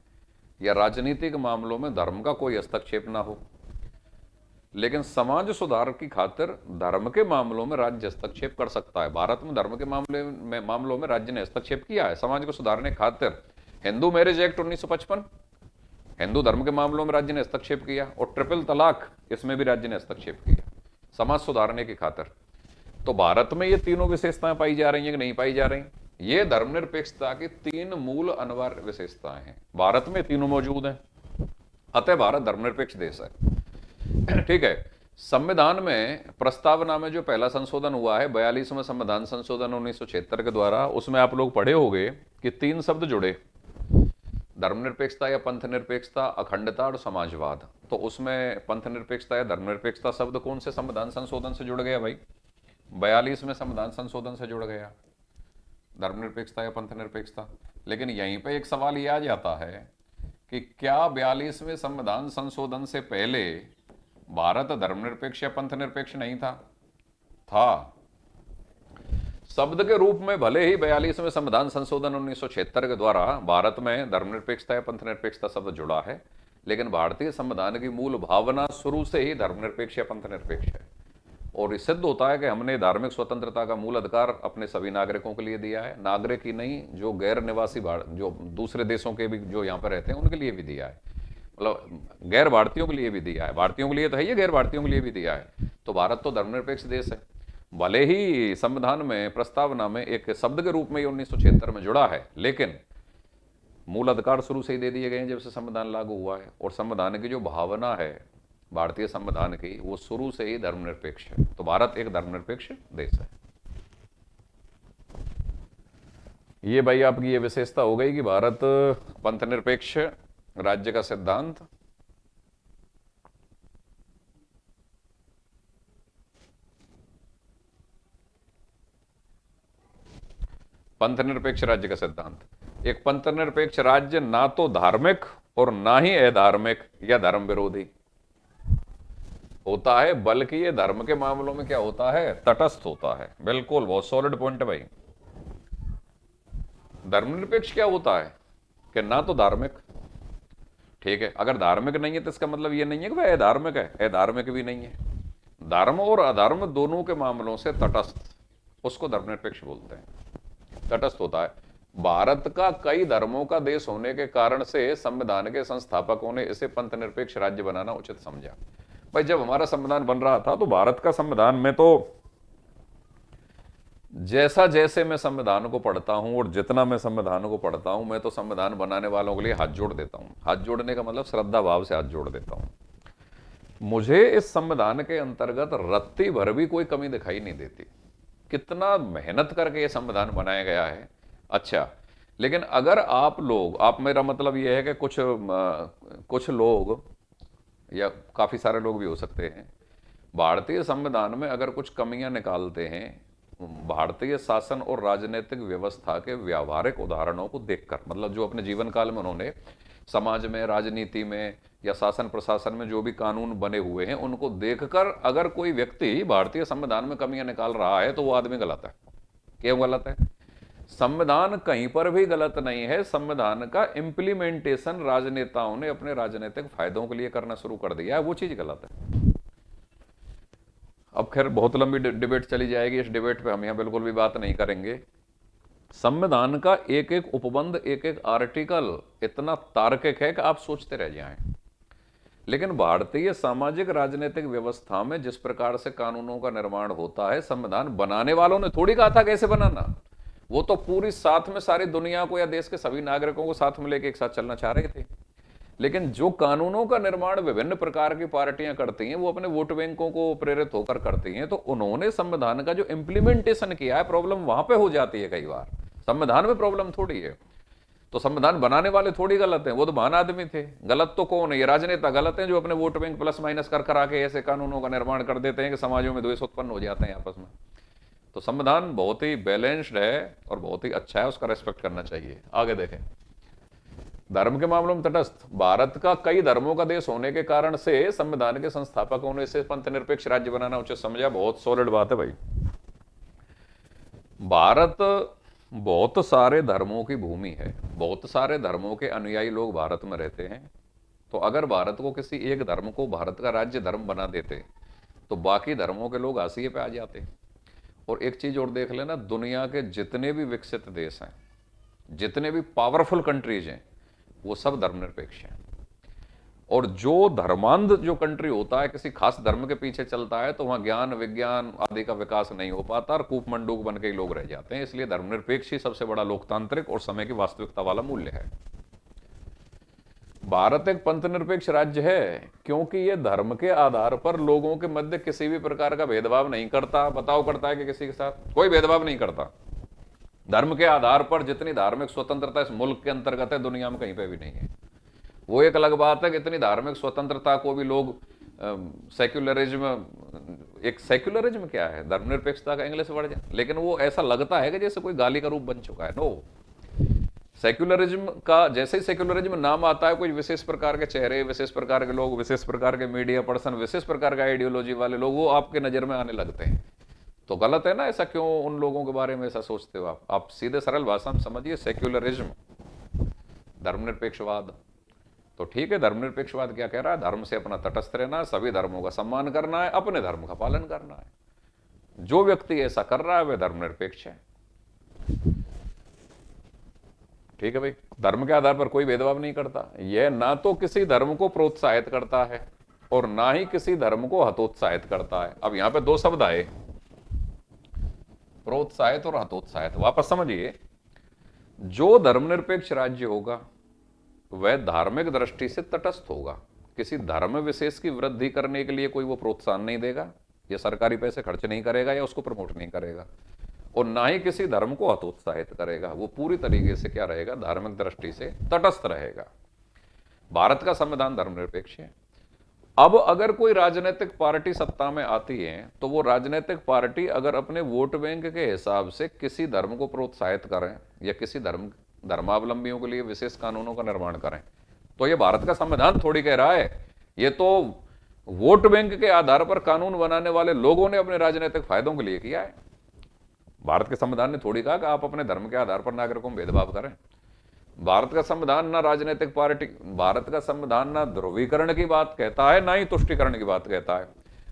Speaker 1: या राजनीतिक मामलों में धर्म का कोई हस्तक्षेप ना हो, लेकिन समाज सुधार की खातिर धर्म के मामलों में राज्य हस्तक्षेप कर सकता है। भारत में धर्म के मामलों में राज्य ने हस्तक्षेप किया है समाज को सुधारने खातिर। हिंदू मैरिज एक्ट 1955, हिंदू धर्म के मामलों में राज्य ने हस्तक्षेप किया, और ट्रिपल तलाक इसमें भी राज्य ने हस्तक्षेप किया समाज सुधारने की खातिर। तो भारत में ये तीनों विशेषताएं पाई जा रही हैं कि नहीं पाई जा रही? ये धर्मनिरपेक्षता की तीन मूल अनिवार्य विशेषताएं हैं, भारत में तीनों मौजूद हैं, अतः भारत धर्मनिरपेक्ष देश है। ठीक है। संविधान में प्रस्तावना में जो पहला संशोधन हुआ है 42वें संविधान संशोधन 1976 के द्वारा, उसमें आप लोग पढ़े होंगे कि तीन शब्द जुड़े, धर्मनिरपेक्षता या पंथ निरपेक्षता, अखंडता और समाजवाद। तो उसमें पंथ निरपेक्षता या धर्मनिरपेक्षता शब्द कौन से संविधान संशोधन से जुड़ गया भाई? 42वें संविधान संशोधन से जुड़ गया, धर्मनिरपेक्षता या पंथ निरपेक्षता। लेकिन यहीं पे एक सवाल यह आ जाता है कि क्या 42वें संविधान संशोधन से पहले भारत धर्मनिरपेक्ष या पंथ निरपेक्ष नहीं था? था। शब्द के रूप में भले ही 42वें संविधान संशोधन 1976 के द्वारा भारत में धर्मनिरपेक्षता या पंथ निरपेक्षता शब्द जुड़ा है, लेकिन भारतीय संविधान की मूल भावना शुरू से ही धर्मनिरपेक्ष या पंथ निरपेक्ष है। और ये सिद्ध होता है कि हमने धार्मिक स्वतंत्रता का मूल अधिकार अपने सभी नागरिकों के लिए दिया है, नागरिक ही नहीं, जो गैर निवासी जो दूसरे देशों के भी जो यहाँ पर रहते हैं उनके लिए भी दिया है, मतलब गैर भारतीयों के लिए भी दिया है, भारतीयों के लिए तो है ये, गैर भारतीयों के लिए भी दिया है। तो भारत तो धर्मनिरपेक्ष देश है। भले ही संविधान में प्रस्तावना में एक शब्द के रूप में ये 1976 में जुड़ा है, लेकिन मूल अधिकार शुरू से ही दे दिए गए हैं जब से संविधान लागू हुआ है। और संविधान की जो भावना है भारतीय संविधान की, वो शुरू से ही धर्मनिरपेक्ष है। तो भारत एक धर्मनिरपेक्ष देश है। ये भाई आपकी ये विशेषता हो गई कि भारत पंथ निरपेक्ष राज्य का सिद्धांत, पंथ निरपेक्ष राज्य का सिद्धांत। एक पंथ निरपेक्ष राज्य ना तो धार्मिक और ना ही अधार्मिक या धर्म विरोधी होता है, बल्कि ये धर्म के मामलों में क्या होता है? तटस्थ होता है। बिल्कुल, बहुत सॉलिड पॉइंट है भाई। धर्मनिरपेक्ष क्या होता है कि ना तो धार्मिक, ठीक है, अगर धार्मिक नहीं है तो इसका मतलब ये नहीं है कि वह अधार्मिक है, अधार्मिक भी नहीं है। धर्म और अधर्म दोनों के मामलों से तटस्थ, उसको धर्मनिरपेक्ष बोलते हैं। तटस्थ होता है। भारत का कई धर्मों का देश होने के कारण से संविधान के संस्थापकों ने इसे पंथ निरपेक्ष राज्य बनाना उचित समझा। भाई जब हमारा संविधान बन रहा था तो भारत का संविधान में तो जैसा जैसे मैं संविधान को पढ़ता हूं और जितना मैं संविधान को पढ़ता हूं, मैं तो संविधान बनाने वालों के लिए हाथ जोड़ देता हूं। हाथ जोड़ने का मतलब श्रद्धा भाव से हाथ जोड़ देता हूं। मुझे इस संविधान के अंतर्गत रत्ती भर भी कोई कमी दिखाई नहीं देती। कितना मेहनत करके ये संविधान बनाया गया है। अच्छा, लेकिन अगर आप लोग, आप, मेरा मतलब ये है कि कुछ लोग या काफी सारे लोग भी हो सकते हैं, भारतीय संविधान में अगर कुछ कमियां निकालते हैं भारतीय शासन और राजनीतिक व्यवस्था के व्यावहारिक उदाहरणों को देखकर, मतलब जो अपने जीवन काल में उन्होंने समाज में, राजनीति में या शासन प्रशासन में जो भी कानून बने हुए हैं उनको देखकर अगर कोई व्यक्ति भारतीय संविधान में कमियां निकाल रहा है तो वो आदमी गलत है। क्यों गलत है? संविधान कहीं पर भी गलत नहीं है। संविधान का इंप्लीमेंटेशन राजनेताओं ने अपने राजनीतिक फायदों के लिए करना शुरू कर दिया है, वो चीज गलत है। अब खैर बहुत लंबी डिबेट चली जाएगी, इस डिबेट पे हम यहां बिल्कुल भी बात नहीं करेंगे। संविधान का एक एक उपबंध, एक एक आर्टिकल इतना तार्किक है कि आप सोचते रह जाएं। लेकिन भारतीय सामाजिक राजनीतिक व्यवस्था में जिस प्रकार से कानूनों का निर्माण होता है, संविधान बनाने वालों ने थोड़ी कहा था कैसे बनाना। वो तो पूरी साथ में सारी दुनिया को या देश के सभी नागरिकों को साथ में लेके एक साथ चलना चाह रहे थे। लेकिन जो कानूनों का निर्माण विभिन्न प्रकार की पार्टियां करती हैं वो अपने वोट बैंकों को प्रेरित होकर करती हैं। तो उन्होंने संविधान का जो इंप्लीमेंटेशन किया है, प्रॉब्लम वहां पे हो जाती है कई बार। संविधान में प्रॉब्लम थोड़ी है। तो संविधान बनाने वाले थोड़ी गलत हैं, वो तो महान आदमी थे। गलत तो कौन है? ये राजनेता गलत हैं जो अपने वोट बैंक प्लस माइनस कर आके ऐसे कानूनों का निर्माण कर देते हैं कि समाजों में द्वेष उत्पन्न हो जाते हैं आपस में। तो संविधान बहुत ही बैलेंस्ड है और बहुत ही अच्छा है, उसका रेस्पेक्ट करना चाहिए। आगे देखें, धर्म के मामलों में तटस्थ। भारत का कई धर्मों का देश होने के कारण से संविधान के संस्थापकों ने इसे पंथ निरपेक्ष राज्य बनाना उचित समझा। बहुत सॉलिड बात है भाई। भारत बहुत सारे धर्मों की भूमि है, बहुत सारे धर्मों के अनुयायी लोग भारत में रहते हैं। तो अगर भारत को किसी एक धर्म को भारत का राज्य धर्म बना देते तो बाकी धर्मों के लोग हाशिए पे आ जाते। और एक चीज और देख लेना, दुनिया के जितने भी विकसित देश हैं, जितने भी पावरफुल कंट्रीज हैं, वो सब धर्मनिरपेक्ष हैं। और जो धर्मांध जो कंट्री होता है, किसी खास धर्म के पीछे चलता है, तो वहां ज्ञान विज्ञान आदि का विकास नहीं हो पाता और कूप मंडूक बन के ही लोग रह जाते हैं। इसलिए धर्मनिरपेक्ष ही सबसे बड़ा लोकतांत्रिक और समय की वास्तविकता वाला मूल्य है। भारत एक पंथ निरपेक्ष राज्य है क्योंकि यह धर्म के आधार पर लोगों के मध्य किसी भी प्रकार का भेदभाव नहीं करता। बताओ करता है कि किसी के साथ कोई भेदभाव नहीं करता। धर्म के आधार पर जितनी धार्मिक स्वतंत्रता इस मुल्क के अंतर्गत है, दुनिया में कहीं पे भी नहीं है। वो एक अलग बात है कि इतनी धार्मिक स्वतंत्रता को भी लोग सेक्युलरिज्म, एक सेक्युलरिज्म क्या है, धर्मनिरपेक्षता का इंग्लिश वर्ड है, लेकिन वो ऐसा लगता है कि जैसे कोई गाली का रूप बन चुका है। नो, सेक्युलरिज्म का जैसे ही सेक्युलरिज्म नाम आता है, कोई विशेष प्रकार के चेहरे, विशेष प्रकार के लोग, विशेष प्रकार के मीडिया पर्सन, विशेष प्रकार का आइडियोलॉजी वाले लोग, वो आपके नजर में आने लगते हैं। तो गलत है ना, ऐसा क्यों उन लोगों के बारे में ऐसा सोचते हो आप सीधे सरल भाषा में समझिए, सेक्युलरिज्म धर्मनिरपेक्षवाद। तो ठीक है, धर्मनिरपेक्षवाद क्या कह रहा है? धर्म से अपना तटस्थ रहना है, सभी धर्मों का सम्मान करना है, अपने धर्म का पालन करना है। जो व्यक्ति ऐसा कर रहा है वह धर्मनिरपेक्ष है। ठीक है भाई, धर्म के आधार पर कोई भेदभाव नहीं करता। यह ना तो किसी धर्म को प्रोत्साहित करता है और ना ही किसी धर्म को हतोत्साहित करता है। अब यहां पे दो शब्द आए, प्रोत्साहित और हतोत्साहित। वापस समझिए, जो धर्मनिरपेक्ष राज्य होगा वह धार्मिक दृष्टि से तटस्थ होगा। किसी धर्म विशेष की वृद्धि करने के लिए कोई वो प्रोत्साहन नहीं देगा, या सरकारी पैसे खर्च नहीं करेगा, या उसको प्रमोट नहीं करेगा, और ना ही किसी धर्म को हतोत्साहित करेगा। वो पूरी तरीके से क्या रहेगा? धार्मिक दृष्टि से तटस्थ रहेगा। भारत का संविधान धर्मनिरपेक्ष है। अब अगर कोई राजनीतिक पार्टी सत्ता में आती है तो वो राजनीतिक पार्टी अगर अपने वोट बैंक के हिसाब से किसी धर्म को प्रोत्साहित करें या किसी धर्मावलंबियों के लिए विशेष कानूनों का निर्माण करें, तो ये भारत का संविधान थोड़ी कह रहा है। ये तो वोट बैंक के आधार पर कानून बनाने वाले लोगों ने अपने राजनीतिक फायदों के लिए किया है। भारत के संविधान ने थोड़ी कहा कि आप अपने धर्म के आधार पर नागरिकों में भेदभाव करें। भारत का संविधान ना राजनीतिक पार्टी, भारत का संविधान ना ध्रुवीकरण की बात कहता है, ना ही तुष्टिकरण की बात कहता है।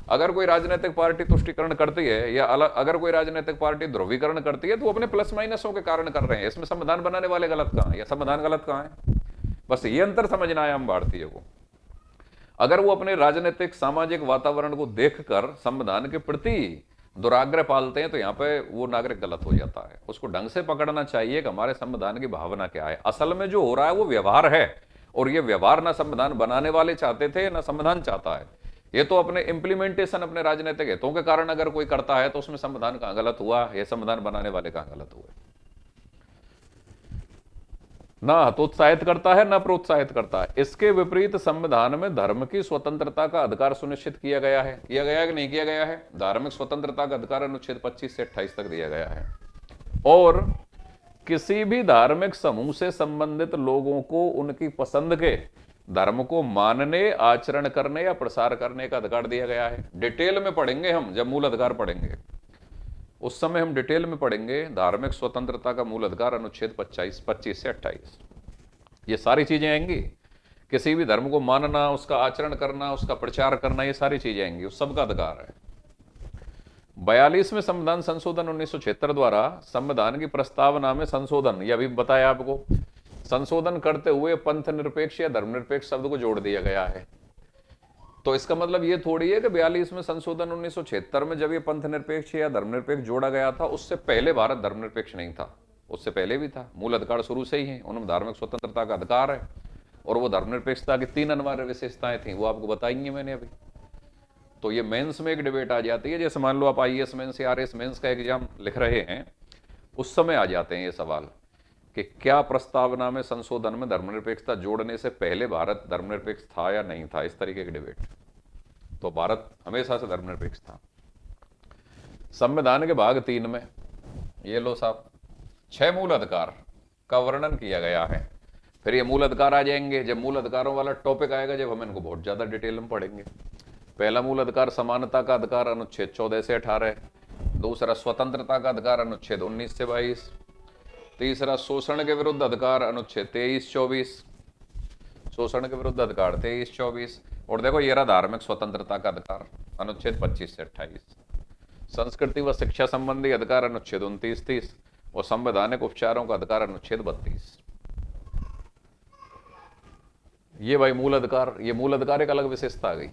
Speaker 1: अगर कोई राजनीतिक पार्टी तुष्टिकरण करती है या अगर कोई राजनीतिक पार्टी ध्रुवीकरण करती है तो वो अपने प्लस माइनसों के कारण कर रहे हैं। इसमें संविधान बनाने वाले गलत कहां है या संविधान गलत कहां है? बस ये अंतर समझना है हम भारतीय को। अगर वो अपने राजनीतिक सामाजिक वातावरण को देखकर संविधान के प्रति दुराग्रह पालते हैं तो यहां पे वो नागरिक गलत हो जाता है। उसको ढंग से पकड़ना चाहिए कि हमारे संविधान की भावना क्या है। असल में जो हो रहा है वो व्यवहार है, और ये व्यवहार ना संविधान बनाने वाले चाहते थे ना संविधान चाहता है। ये तो अपने इंप्लीमेंटेशन, अपने राजनीतिक हितों के कारण अगर कोई करता है तो उसमें संविधान कहां गलत हुआ, ये संविधान बनाने वाले कहां गलत हुए। ना हतोत्साहित करता है ना प्रोत्साहित करता है। इसके विपरीत संविधान में धर्म की स्वतंत्रता का अधिकार सुनिश्चित किया गया है। किया गया है कि नहीं किया गया है? धार्मिक स्वतंत्रता का अधिकार अनुच्छेद 25 से 28 तक दिया गया है। और किसी भी धार्मिक समूह से संबंधित लोगों को उनकी पसंद के धर्म को मानने, आचरण करने या प्रसार करने का अधिकार दिया गया है। डिटेल में पढ़ेंगे हम जब मूल अधिकार पढ़ेंगे, उस समय हम डिटेल में पढ़ेंगे धार्मिक स्वतंत्रता का मूल अधिकार अनुच्छेद 25 से 28। ये सारी चीजें आएंगी। किसी भी धर्म को मानना, उसका आचरण करना, उसका प्रचार करना, ये सारी चीजें आएंगी, उस सबका अधिकार है। 42वें संविधान संशोधन 1976 द्वारा संविधान की प्रस्तावना में संशोधन, ये अभी बताया आपको, संशोधन करते हुए पंथ निरपेक्ष या धर्मनिरपेक्ष शब्द को जोड़ दिया गया है। तो इसका मतलब ये थोड़ी है कि 42वें संशोधन 1976 में जब ये पंथ निरपेक्ष या धर्मनिरपेक्ष जोड़ा गया था उससे पहले भारत धर्मनिरपेक्ष नहीं था। उससे पहले भी था। मूल अधिकार शुरू से ही है, उनमें धार्मिक स्वतंत्रता का अधिकार है, और वो धर्मनिरपेक्षता की 3 अनिवार्य विशेषताएं थी, वो आपको बताएंगे मैंने अभी। तो ये मेंस में एक डिबेट आ जाती है, जैसे मान लो आप आईएएस मेंस या आरएस मेंस का एग्जाम लिख रहे हैं, उस समय आ जाते हैं ये सवाल कि क्या प्रस्तावना में संशोधन में धर्मनिरपेक्षता जोड़ने से पहले भारत धर्मनिरपेक्ष था या नहीं था, इस तरीके की डिबेट। तो भारत हमेशा से धर्मनिरपेक्ष था। संविधान के भाग 3 में ये लो साहब 6 मूल अधिकार का वर्णन किया गया है। फिर ये मूल अधिकार आ जाएंगे जब मूल अधिकारों वाला टॉपिक आएगा, जब हम इनको बहुत ज्यादा डिटेल में पढ़ेंगे। पहला मूल अधिकार समानता का अधिकार अनुच्छेद 14 से 18। दूसरा स्वतंत्रता का अधिकार अनुच्छेद 19 से 22। तीसरा शोषण के विरुद्ध अधिकार अनुच्छेद 23-24। शोषण के विरुद्ध अधिकार 23-24। और देखो ये रहा धार्मिक स्वतंत्रता का अधिकार अनुच्छेद 25 से 28। संस्कृति व शिक्षा संबंधी अधिकार अनुच्छेद 29-30 और संवैधानिक उपचारों का अधिकार अनुच्छेद 32। ये भाई मूल अधिकार, ये मूल अधिकार एक अलग विशेषता आ गई।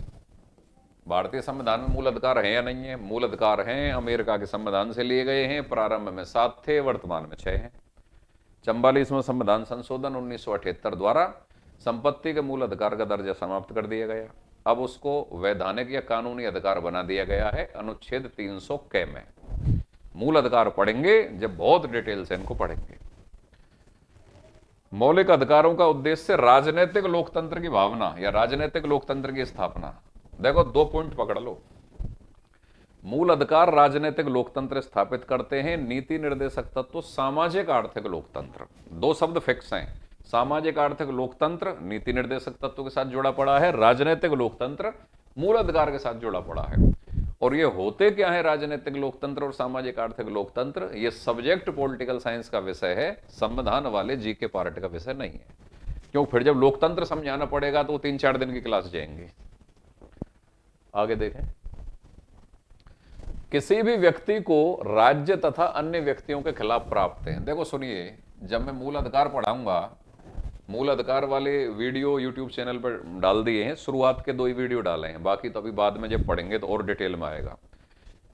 Speaker 1: भारतीय संविधान में मूल अधिकार हैं या नहीं है? मूल अधिकार हैं, अमेरिका के संविधान से लिए गए हैं। प्रारंभ में 7 थे, वर्तमान में 6 हैं। 44वां संविधान संशोधन 1978 द्वारा संपत्ति के मूल अधिकार का दर्जा समाप्त कर दिया गया। अब उसको वैधानिक या कानूनी अधिकार बना दिया गया है अनुच्छेद 300 क में। मूल अधिकार पढ़ेंगे जब बहुत डिटेल से इनको पढ़ेंगे। मौलिक अधिकारों का उद्देश्य राजनीतिक लोकतंत्र की भावना या राजनीतिक लोकतंत्र की स्थापना। देखो 2 पॉइंट पकड़ लो। मूल अधिकार राजनीतिक लोकतंत्र स्थापित करते हैं। नीति निर्देशक तत्व सामाजिक आर्थिक लोकतंत्र। 2 शब्द फिक्स हैं, सामाजिक आर्थिक लोकतंत्र नीति निर्देशक तत्व के साथ जुड़ा पड़ा है, राजनीतिक लोकतंत्र मूल अधिकार के साथ जुड़ा पड़ा है। और ये होते क्या है राजनीतिक लोकतंत्र और सामाजिक आर्थिक लोकतंत्र? ये सब्जेक्ट पॉलिटिकल साइंस का विषय है, संविधान वाले जीके पार्ट का विषय नहीं है। क्यों? फिर जब लोकतंत्र समझाना पड़ेगा तो 3-4 दिन की क्लास जाएंगे। आगे देखें। किसी भी व्यक्ति को राज्य तथा अन्य व्यक्तियों के खिलाफ प्राप्त है। देखो सुनिए, जब मैं मूल अधिकार पढ़ाऊंगा, मूल अधिकार वाले वीडियो यूट्यूब चैनल पर डाल दिए हैं, शुरुआत के 2 ही वीडियो डाले हैं, बाकी तो अभी बाद में जब पढ़ेंगे तो और डिटेल में आएगा।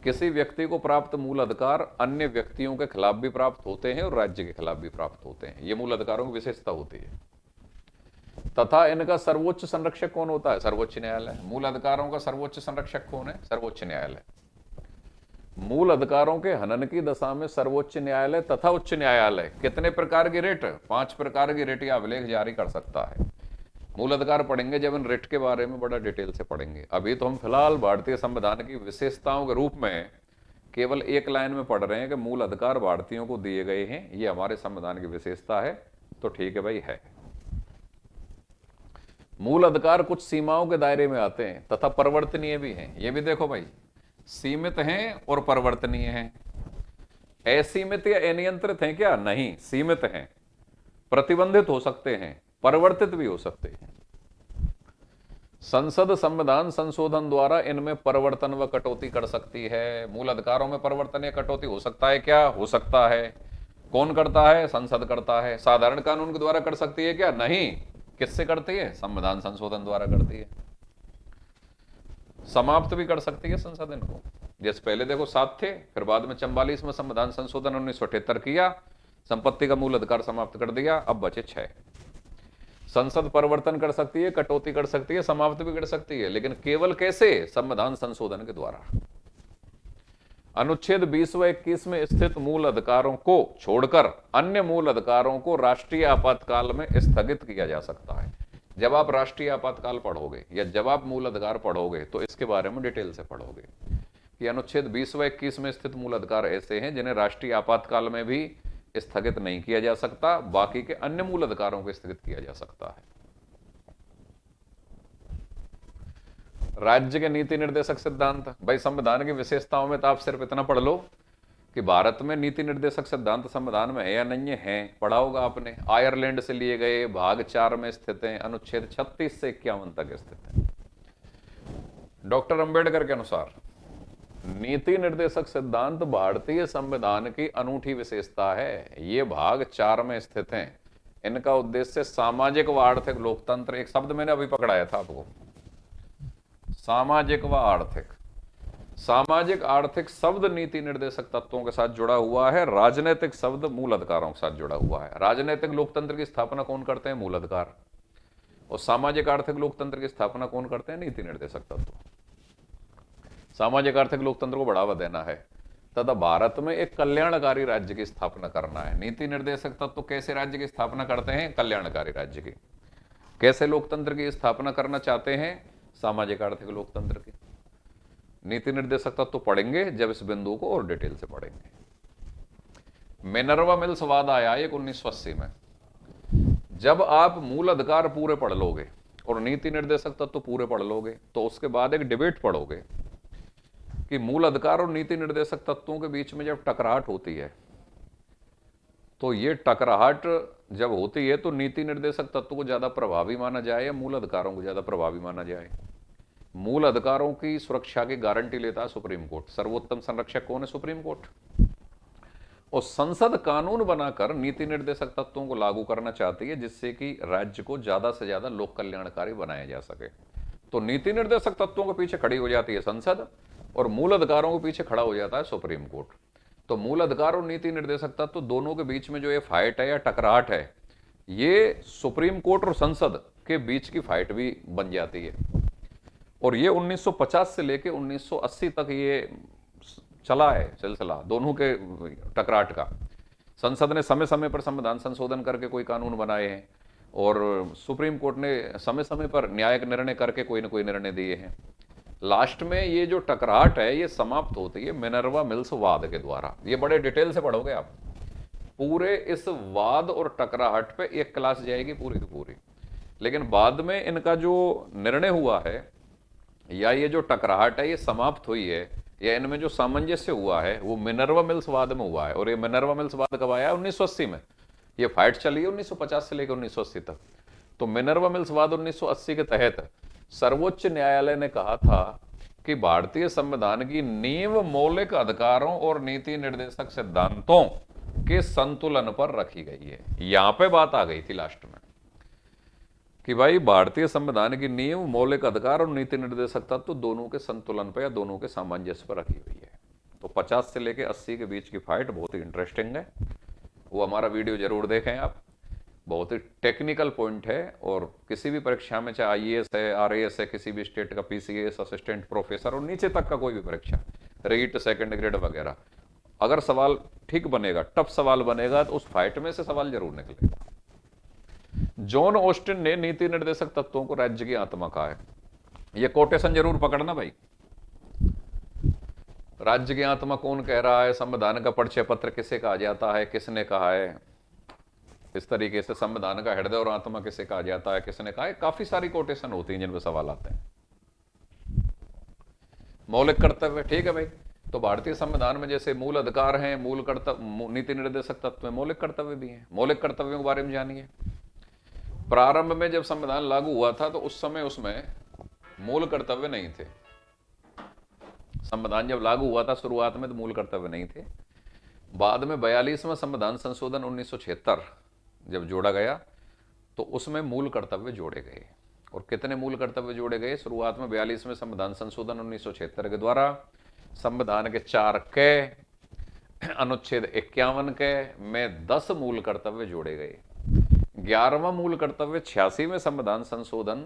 Speaker 1: किसी व्यक्ति को प्राप्त मूल अधिकार अन्य व्यक्तियों के खिलाफ भी प्राप्त होते हैं और राज्य के खिलाफ भी प्राप्त होते हैं। ये मूल अधिकारों की विशेषता होती है। तथा इनका सर्वोच्च संरक्षक कौन होता है? सर्वोच्च न्यायालय। मूल अधिकारों का सर्वोच्च संरक्षक कौन है? सर्वोच्च न्यायालय। मूल अधिकारों के हनन की दशा में सर्वोच्च न्यायालय तथा उच्च न्यायालय कितने प्रकार की रिट? 5 प्रकार की रिट या अभिलेख जारी कर सकता है। मूल अधिकार पढ़ेंगे जब इन रिट के बारे में बड़ा डिटेल से पढ़ेंगे। अभी तो हम फिलहाल भारतीय संविधान की विशेषताओं के रूप में केवल एक लाइन में पढ़ रहे हैं कि मूल अधिकार भारतीयों को दिए गए हैं, ये हमारे संविधान की विशेषता है। तो ठीक है भाई, है। मूल अधिकार कुछ सीमाओं के दायरे में आते हैं तथा परिवर्तनीय भी हैं। ये भी देखो भाई, सीमित हैं और परिवर्तनीय हैं। असीमित या अनियंत्रित हैं क्या? नहीं, सीमित हैं, प्रतिबंधित हो सकते हैं, परिवर्तित भी हो सकते हैं। संसद संविधान संशोधन द्वारा इनमें परिवर्तन व कटौती कर सकती है। मूल अधिकारों में परिवर्तन या कटौती हो सकता है क्या? हो सकता है। कौन करता है? संसद करता है। साधारण कानून के द्वारा कर सकती है क्या? नहीं। किससे करती है? संविधान संशोधन द्वारा करती है। समाप्त भी कर सकती है संसद इनको। जैसे पहले देखो 7 थे, फिर बाद में 44वां संविधान संशोधन 1978 किया, संपत्ति का मूल अधिकार समाप्त कर दिया, अब बचे 6। संसद परिवर्तन कर सकती है, कटौती कर सकती है, समाप्त भी कर सकती है, लेकिन केवल कैसे? संविधान संशोधन के द्वारा। अनुच्छेद 20 व 21 में स्थित मूल अधिकारों को छोड़कर अन्य मूल अधिकारों को राष्ट्रीय आपातकाल में स्थगित किया जा सकता है। जब आप राष्ट्रीय आपातकाल पढ़ोगे या जब आप मूल अधिकार पढ़ोगे तो इसके बारे में डिटेल से पढ़ोगे कि अनुच्छेद 20 व 21 में स्थित मूल अधिकार ऐसे हैं जिन्हें राष्ट्रीय आपातकाल में भी स्थगित नहीं किया जा सकता, बाकी के अन्य मूल अधिकारों को स्थगित किया जा सकता है। राज्य के नीति निर्देशक सिद्धांत। भाई संविधान की विशेषताओं में तो आप सिर्फ इतना पढ़ लो कि भारत में नीति निर्देशक सिद्धांत संविधान में है या नहीं है, पढ़ा होगा आपने। आयरलैंड से लिए गए, भाग 4 में स्थित हैं, अनुच्छेद 36 से 51 तक स्थित है। डॉक्टर अंबेडकर के अनुसार नीति निर्देशक सिद्धांत भारतीय संविधान की अनूठी विशेषता है। ये भाग 4 में स्थित हैं। इनका उद्देश्य सामाजिक व आर्थिक लोकतंत्र, एक शब्द मैंने अभी पकड़ाया था आपको, सामाजिक व आर्थिक। सामाजिक आर्थिक शब्द नीति निर्देशक तत्वों के साथ जुड़ा हुआ है, राजनीतिक शब्द मूल अधिकारों के साथ जुड़ा हुआ है। राजनीतिक लोकतंत्र की स्थापना कौन करते हैं? मूल अधिकार। और सामाजिक आर्थिक लोकतंत्र की स्थापना कौन करते हैं? नीति निर्देशक तत्व। सामाजिक आर्थिक लोकतंत्र को बढ़ावा देना है तथा भारत में एक कल्याणकारी राज्य की स्थापना करना है। नीति निर्देशक तत्व कैसे राज्य की स्थापना करते हैं? कल्याणकारी राज्य की। कैसे लोकतंत्र की स्थापना करना चाहते हैं? सामाजिक आर्थिक लोकतंत्र की। नीति निर्देशक तत्व पढ़ेंगे जब इस बिंदु को और डिटेल से पढ़ेंगे। मिनर्वा मिल्स वाद आया एक 1980 में। जब आप मूल अधिकार पूरे पढ़ लोगे और नीति निर्देशक तत्व पूरे पढ़ लोगे तो उसके बाद एक डिबेट पढ़ोगे कि मूल अधिकार और नीति निर्देशक तत्वों के बीच में जब टकराहट होती है तो ये टकराहट जब होती है तो नीति निर्देशक तत्व को ज्यादा प्रभावी माना जाए या मूल अधिकारों को ज्यादा प्रभावी माना जाए? मूल अधिकारों की सुरक्षा की गारंटी लेता है सुप्रीम कोर्ट। सर्वोत्तम संरक्षक कौन है? Supreme court. और संसद कानून बनाकर नीति निर्देशक तत्वों को लागू करना चाहती है, जिससे कि राज्य को ज्यादा से ज्यादा लोक कल्याणकारी बनाया जा सके। तो नीति निर्देशक तत्वों के पीछे खड़ी हो जाती है संसद, और मूल अधिकारों के पीछे खड़ा हो जाता है सुप्रीम कोर्ट। तो मूल अधिकार और नीति निर्देशक तत्व दोनों के बीच में जो ये फाइट है या टकराहट है, ये सुप्रीम कोर्ट और संसद के बीच की फाइट भी बन जाती है। और ये 1950 से लेके 1980 तक ये चला है सिलसिला दोनों के टकराहट का। संसद ने समय समय पर संविधान संशोधन करके कोई कानून बनाए हैं, और सुप्रीम कोर्ट ने समय समय पर न्यायिक निर्णय करके कोई ना कोई निर्णय दिए हैं। लास्ट में ये जो टकराहट है ये समाप्त होती है मिनर्वा मिल्स वाद के द्वारा। ये बड़े डिटेल से पढ़ोगे आप, पूरे इस वाद और टकराहट पे एक क्लास जाएगी पूरी की पूरी। लेकिन बाद में इनका जो निर्णय हुआ है या ये जो टकराहट है ये समाप्त हुई है, या इनमें जो सामंजस्य हुआ है वो मिनर्वा मिल्स वाद में हुआ है। और ये मिनर्वा मिल्स वाद कब आया? 1980 में। ये फाइट चली है 1950 से लेकर 1980 तक। तो मिनर्वा मिल्स वाद 1980 के तहत सर्वोच्च न्यायालय ने कहा था कि भारतीय संविधान की नींव मौलिक अधिकारों और नीति निर्देशक सिद्धांतों के संतुलन पर रखी गई है। यहां पे बात आ गई थी लास्ट में कि भाई भारतीय संविधान की नींव मौलिक अधिकार और नीति निर्देशक तत्व दोनों के संतुलन पर या दोनों के सामंजस्य पर रखी हुई है। तो 50 से लेकर 80 के बीच की फाइट बहुत ही इंटरेस्टिंग है। वो हमारा वीडियो जरूर देखें आप, बहुत ही टेक्निकल पॉइंट है। और किसी भी परीक्षा में, चाहे आईएएस है, आरएएस है, किसी भी स्टेट का पीसीएस, असिस्टेंट प्रोफेसर और नीचे तक का कोई भी परीक्षा, रीट, सेकंड ग्रेड वगैरह, अगर सवाल ठीक बनेगा, टफ सवाल बनेगा, तो उस फाइट में से सवाल जरूर निकलेगा। जॉन ऑस्टिन ने नीति निर्देशक तत्वों को राज्य की आत्मा कहा है। यह कोटेशन जरूर पकड़ना भाई। राज्य की आत्मा कौन कह रहा है? संविधान का परिचय पत्र किसे कहा जाता है? किसने कहा है? इस तरीके से संविधान का हृदय और आत्मा किसे कहा जाता है? किसने कहा है? काफी सारी कोटेशन होती हैं जिन पर सवाल आते हैं। मौलिक कर्तव्य, ठीक है भाई। तो भारतीय संविधान में जैसे मूल अधिकार हैं, मूल कर्तव्य, नीति निर्देशक तत्व में मौलिक कर्तव्य भी हैं। मौलिक कर्तव्यों के बारे में जानिए। प्रारंभ में जब संविधान लागू हुआ था तो उस समय उसमें मूल कर्तव्य नहीं थे। संविधान जब लागू हुआ था शुरुआत में तो मूल कर्तव्य नहीं थे। बाद में 42वां संविधान संशोधन 1976 जब जोड़ा गया तो उसमें मूल कर्तव्य जोड़े गए। और कितने मूल कर्तव्य जोड़े गए? शुरुआत में 42वें संविधान संशोधन 1976 के द्वारा संविधान के 4 के अनुच्छेद 51 के में 10 मूल कर्तव्य जोड़े गए। 11वां मूल कर्तव्य 86वें संविधान संशोधन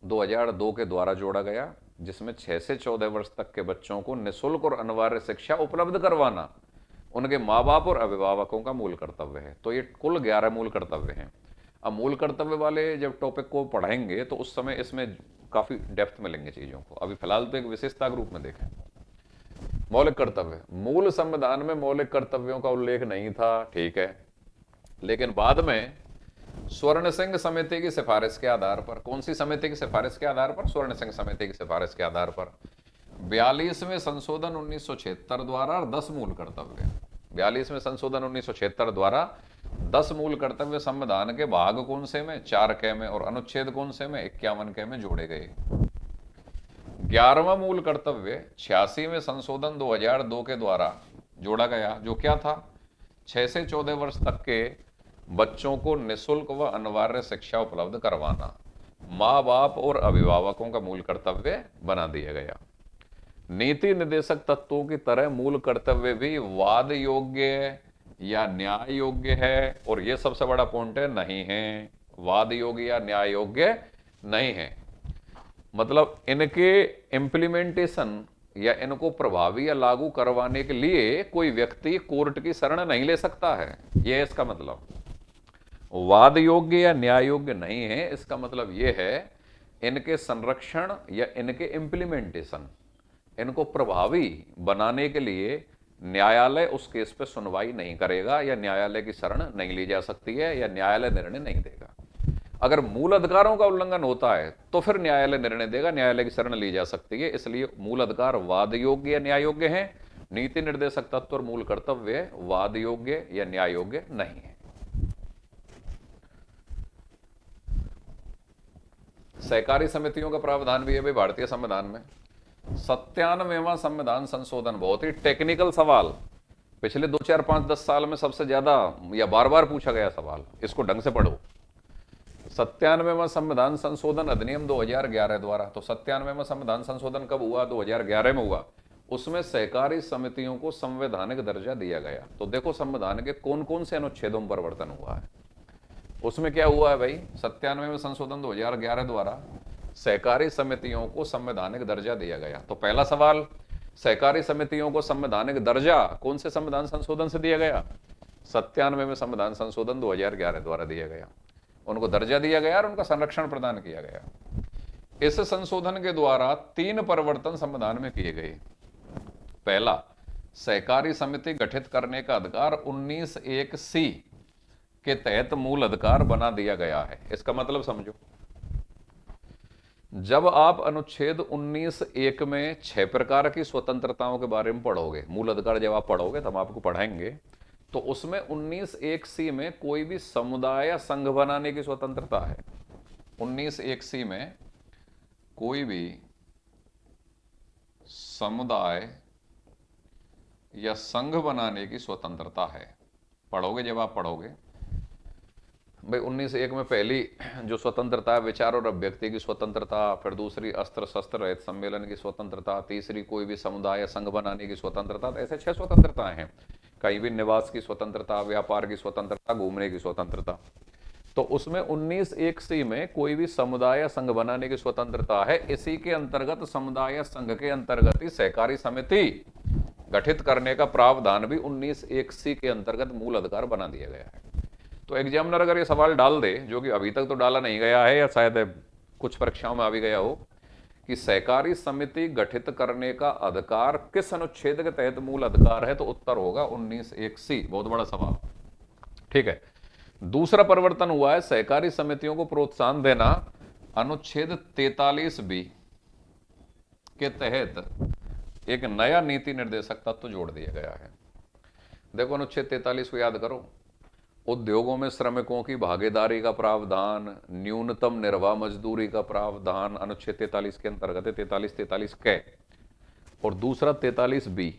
Speaker 1: 2002 के द्वारा जोड़ा गया, जिसमें 6 से 14 वर्ष तक के बच्चों को निःशुल्क और अनिवार्य शिक्षा उपलब्ध करवाना उनके माँ बाप और अभिभावकों का मूल कर्तव्य है। तो ये कुल 11 मूल कर्तव्य हैं। अब मूल कर्तव्य वाले जब टॉपिक को पढ़ेंगे तो उस समय इसमें काफी डेप्थ में लेंगे चीजों को। अभी फिलहाल तो एक विशेषता के रूप में देखें। मौलिक कर्तव्य, मूल संविधान में मौलिक कर्तव्यों का उल्लेख नहीं था, ठीक है, लेकिन बाद में स्वर्ण सिंह समिति की सिफारिश के आधार पर, कौन सी समिति की सिफारिश के आधार पर? स्वर्ण सिंह समिति की सिफारिश के आधार पर 42वें संशोधन 1976 द्वारा 10 मूल कर्तव्य, 42वें संशोधन 1976 द्वारा 10 मूल कर्तव्य संविधान के भाग कौन से में? 4 के में, और अनुच्छेद कौन से में? 51 के में जोड़े गए। 11वां मूल कर्तव्य 86वें संशोधन 2002 के द्वारा जोड़ा गया, जो क्या था? 6 से 14 वर्ष तक के बच्चों को निःशुल्क व अनिवार्य शिक्षा उपलब्ध करवाना माँ बाप और अभिभावकों का मूल कर्तव्य बना दिया गया। नीति निर्देशक तत्वों की तरह मूल कर्तव्य भी वाद योग्य या न्याय योग्य है, और यह सबसे बड़ा पॉइंट है, नहीं है। वाद योग्य या न्याय योग्य नहीं है, मतलब इनके इम्प्लीमेंटेशन या इनको प्रभावी या लागू करवाने के लिए कोई व्यक्ति कोर्ट की शरण नहीं ले सकता है। यह इसका मतलब वाद योग्य या न्याय योग्य नहीं है। इसका मतलब यह है इनके संरक्षण या इनके इम्प्लीमेंटेशन, इनको प्रभावी बनाने के लिए न्यायालय उस केस पे सुनवाई नहीं करेगा, या न्यायालय की शरण नहीं ली जा सकती है, या न्यायालय निर्णय नहीं देगा। अगर मूल अधिकारों का उल्लंघन होता है तो फिर न्यायालय निर्णय देगा, न्यायालय की शरण ली जा सकती है। इसलिए मूल अधिकार वाद योग्य या न्याय योग्य है, नीति निर्देशक तत्व और मूल कर्तव्य वाद योग्य या न्याय योग्य नहीं है। सहकारी समितियों का प्रावधान भी है भाई भारतीय संविधान में। 97वां संविधान संशोधन, बहुत ही टेक्निकल सवाल, पिछले 2 4 5 10 साल में सबसे ज्यादा या बार बार पूछा गया सवाल, इसको ढंग से पढ़ो। 97वां संविधान संशोधन अधिनियम 2011 द्वारा, तो 97वां संविधान संशोधन कब हुआ? 2011 में हुआ। उसमें सहकारी समितियों को संवैधानिक दर्जा दिया गया। तो देखो संविधान के कौन कौन से अनुच्छेदों में परिवर्तन हुआ है। उसमें क्या हुआ है भाई? 97वें संशोधन 2011 द्वारा सहकारी समितियों को संवैधानिक दर्जा दिया गया। तो पहला सवाल, सहकारी समितियों को संवैधानिक दर्जा कौन से संविधान संशोधन से दिया गया? 97वें संविधान संशोधन 2011 द्वारा दिया गया। उनको दर्जा दिया गया और उनका संरक्षण प्रदान किया गया। इस संशोधन के द्वारा 3 परिवर्तन संविधान में किए गए। पहला, सहकारी समिति गठित करने का अधिकार 19(1)(c) के तहत मूल अधिकार बना दिया गया है। इसका मतलब समझो, जब आप अनुच्छेद 19(1) में 6 प्रकार की स्वतंत्रताओं के बारे में पढ़ोगे, मूल अधिकार जब आप पढ़ोगे तो हम आपको पढ़ाएंगे, तो उसमें 19(1)(c) में कोई भी समुदाय या संघ बनाने की स्वतंत्रता है। 19(1)(c) में कोई भी समुदाय या संघ बनाने की स्वतंत्रता है। पढ़ोगे जब आप पढ़ोगे भाई, 19(1) में पहली जो स्वतंत्रता है विचार और अभिव्यक्ति की स्वतंत्रता, फिर दूसरी अस्त्र शस्त्र रहित सम्मेलन की स्वतंत्रता, तीसरी कोई भी समुदाय या संघ बनाने की स्वतंत्रता। तो ऐसे 6 स्वतंत्रताएं हैं। कहीं भी निवास की स्वतंत्रता, व्यापार की स्वतंत्रता, घूमने की स्वतंत्रता। तो उसमें 19(1)(c) में कोई भी समुदाय या संघ बनाने की स्वतंत्रता है। इसी के अंतर्गत समुदाय या संघ के अंतर्गत ही सहकारी समिति गठित करने का प्रावधान भी 19(1)(c) के अंतर्गत मूल अधिकार बना दिया गया है। तो एग्जामिनर अगर ये सवाल डाल दे, जो कि अभी तक तो डाला नहीं गया है या शायद कुछ परीक्षाओं में आ भी गया हो, कि सहकारी समिति गठित करने का अधिकार किस अनुच्छेद के तहत मूल अधिकार है, तो उत्तर होगा 19(1)(c। बहुत बड़ा सवाल, ठीक है। दूसरा परिवर्तन हुआ है, सहकारी समितियों को प्रोत्साहन देना, अनुच्छेद 43(b) के तहत एक नया नीति निर्देशक तत्व जोड़ दिया गया है। देखो अनुच्छेद 43 को याद करो। उद्योगों में श्रमिकों की भागीदारी का प्रावधान, न्यूनतम निर्वाह मजदूरी का प्रावधान अनुच्छेद 43 के अंतर्गत है। 43 क, और दूसरा 43(b),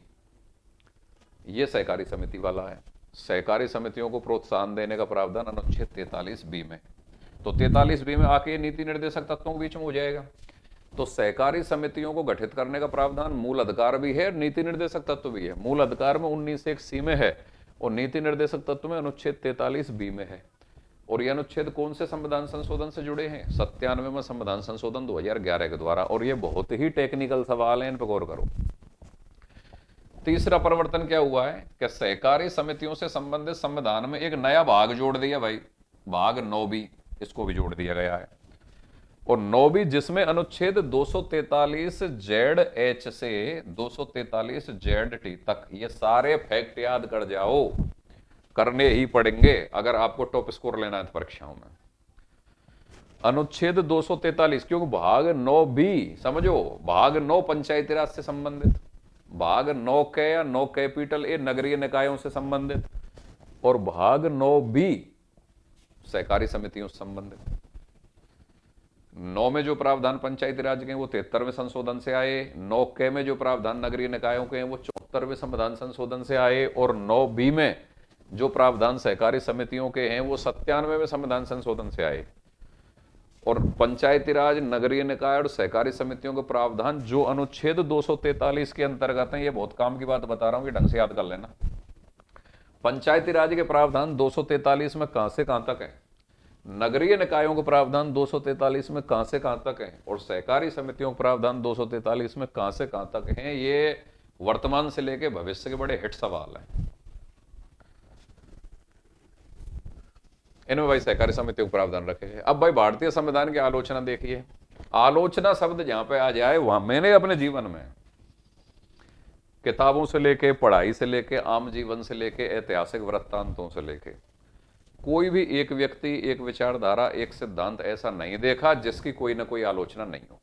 Speaker 1: ये सहकारी समिति वाला है। सहकारी समितियों को प्रोत्साहन देने का प्रावधान अनुच्छेद 43(b) में। तो 43(b) में आके नीति निर्देशक तत्वों के बीच में हो जाएगा। तो सहकारी समितियों को गठित करने का प्रावधान मूल अधिकार भी है, नीति निर्देशक तत्व भी है। मूल अधिकार में 19(1)(c) में है और नीति निर्देशक तत्व में अनुच्छेद 43(b) में है। और ये अनुच्छेद कौन से संविधान संशोधन से जुड़े हैं? 97वां संविधान संशोधन 2011 के द्वारा। और ये बहुत ही टेक्निकल सवाल है, इन पर गौर करो। तीसरा परिवर्तन क्या हुआ है कि सहकारी समितियों से संबंधित संविधान में एक नया भाग जोड़ दिया भाई, भाग 9b, इसको भी जोड़ दिया गया है। और 9b जिसमें अनुच्छेद 243(z)(h) से 243(z)(t तक ये सारे फैक्ट याद कर जाओ, करने ही पड़ेंगे अगर आपको टॉप स्कोर लेना है परीक्षाओं में। अनुच्छेद 243, क्योंकि भाग 9b समझो, भाग 9 पंचायती राज से संबंधित, भाग 9 या 9 कैपिटल ए नगरीय निकायों से संबंधित, और भाग 9b सहकारी समितियों से संबंधित। 9 में जो प्रावधान पंचायती राज के हैं वो 73वें संशोधन से आए, 9 के में जो प्रावधान नगरीय निकायों के हैं वो 74वें संविधान संशोधन से आए, और 9b में जो प्रावधान सहकारी समितियों के हैं वो 97वें संविधान संशोधन से आए। और पंचायती राज, नगरीय निकाय और सहकारी समितियों के प्रावधान जो अनुच्छेद 243 के अंतर्गत हैं, ये बहुत काम की बात बता रहा हूं, ये ढंग से याद कर लेना। पंचायती राज के प्रावधान 243 में कहां से कहां तक है, नगरीय निकायों के प्रावधान 243 में कहां से कहां तक है, और सहकारी समितियों के प्रावधान 243 में कहां से कहां तक हैं। ये वर्तमान से लेकर भविष्य के बड़े हिट सवाल हैं। इनमें भाई सहकारी समितियों को प्रावधान रखे हैं। अब भाई भारतीय संविधान की आलोचना देखिए। आलोचना शब्द जहां पे आ जाए, वहां मैंने अपने जीवन में किताबों से लेके, पढ़ाई से लेके, आम जीवन से लेके, ऐतिहासिक वृत्तांतों से लेके, कोई भी एक व्यक्ति, एक विचारधारा, एक सिद्धांत ऐसा नहीं देखा जिसकी कोई ना कोई आलोचना नहीं हो।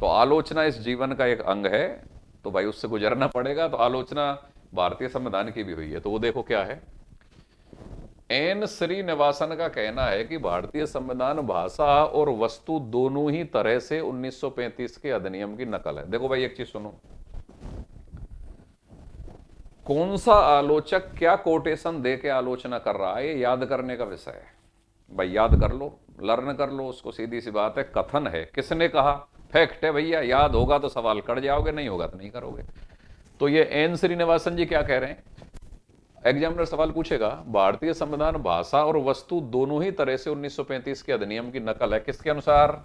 Speaker 1: तो आलोचना इस जीवन का एक अंग है, तो भाई उससे गुजरना पड़ेगा। तो आलोचना भारतीय संविधान की भी हुई है, तो वो देखो क्या है। एन श्रीनिवासन का कहना है कि भारतीय संविधान भाषा और वस्तु दोनों ही तरह से 1935 के अधिनियम की नकल है। देखो भाई एक चीज सुनो, कौन सा आलोचक क्या कोटेशन दे के आलोचना कर रहा है, ये याद करने का विषय है भाई। याद कर लो, लर्न कर लो उसको। सीधी सी बात है, कथन है, किसने कहा, फैक्ट है भैया। याद होगा तो सवाल कर जाओगे, नहीं होगा तो नहीं करोगे। तो ये एन श्रीनिवासन जी क्या कह रहे हैं, एग्जामिनर सवाल पूछेगा, भारतीय संविधान भाषा और वस्तु दोनों ही तरह से 1935 के अधिनियम की नकल है, किसके अनुसार,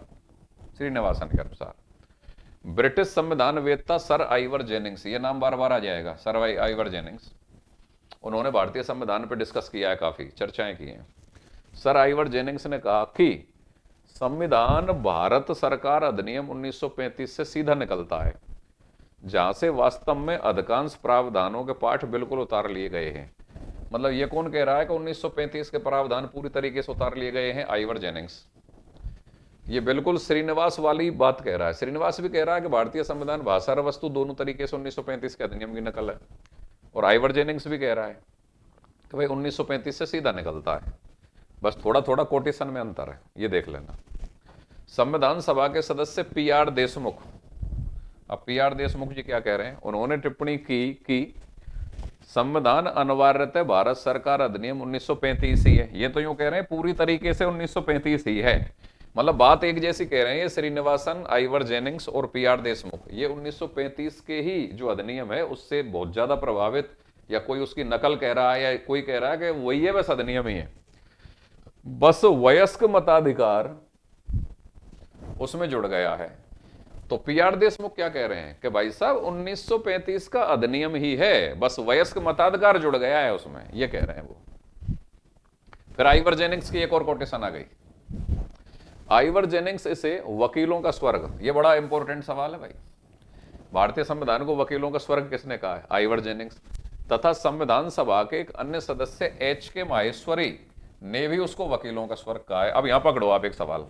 Speaker 1: श्रीनिवासन के अनुसार। ब्रिटिश संविधान वेत्ता सर आइवर जेनिंग्स, ये नाम बार बार आ जाएगा, सर आइवर जेनिंग्स, उन्होंने भारतीय संविधान पर डिस्कस किया है, काफी चर्चाएं की हैं। सर आइवर जेनिंग्स ने कहा कि संविधान भारत सरकार अधिनियम 1935 से सीधा निकलता है, जहां से वास्तव में अधिकांश प्रावधानों के पाठ बिल्कुल उतार लिए गए हैं। मतलब ये कौन कह रहा है कि 1935 के प्रावधान पूरी तरीके से उतार लिए गए हैं, आइवर जेनिंग्स। ये बिल्कुल श्रीनिवास वाली बात कह रहा है। श्रीनिवास भी कह रहा है कि भारतीय संविधान भाषा और वस्तु दोनों तरीके से 1935 के अधिनियम की नकल है, और आइवर जेनिंग्स भी कह रहा है कि भाई 1935 से सीधा निकलता है, बस थोड़ा थोड़ा कोटेशन में अंतर है, ये देख लेना। संविधान सभा के सदस्य पी.आर. देशमुख, अब पी.आर. देशमुख जी क्या कह रहे हैं, उन्होंने टिप्पणी की कि संविधान अनिवार्यतः भारत सरकार अधिनियम 1935 ही है। ये तो यूं कह रहे हैं पूरी तरीके से 1935 ही है, मतलब बात एक जैसी कह रहे हैं ये श्रीनिवासन, आइवर जेनिंग्स और पी.आर. देशमुख। ये 1935 के ही जो अधिनियम है उससे बहुत ज्यादा प्रभावित, या कोई उसकी नकल कह रहा है, या कोई कह रहा है कि वही है, बस अधिनियम ही है, बस वयस्क मताधिकार उसमें जुड़ गया है। तो पी.आर. देशमुख क्या कह रहे हैं कि भाई साहब 1935 का अधिनियम ही है, बस वयस्क मताधिकार जुड़ गया है उसमें, ये कह रहे हैं वो। फिर आइवर जेनिंग्स की एक और कोटेशन आ गई। आइवर जेनिंग्स इसे वकीलों का स्वर्ग, ये बड़ा इंपॉर्टेंट सवाल है भाई। भारतीय संविधान को वकीलों का स्वर्ग किसने कहा है, आइवर जेनिंग्स। तथा संविधान सभा के एक अन्य सदस्य एच.के. माहेश्वरी ने भी उसको वकीलों का स्वर्ग कहा है। अब यहां पकड़ो आप एक सवाल,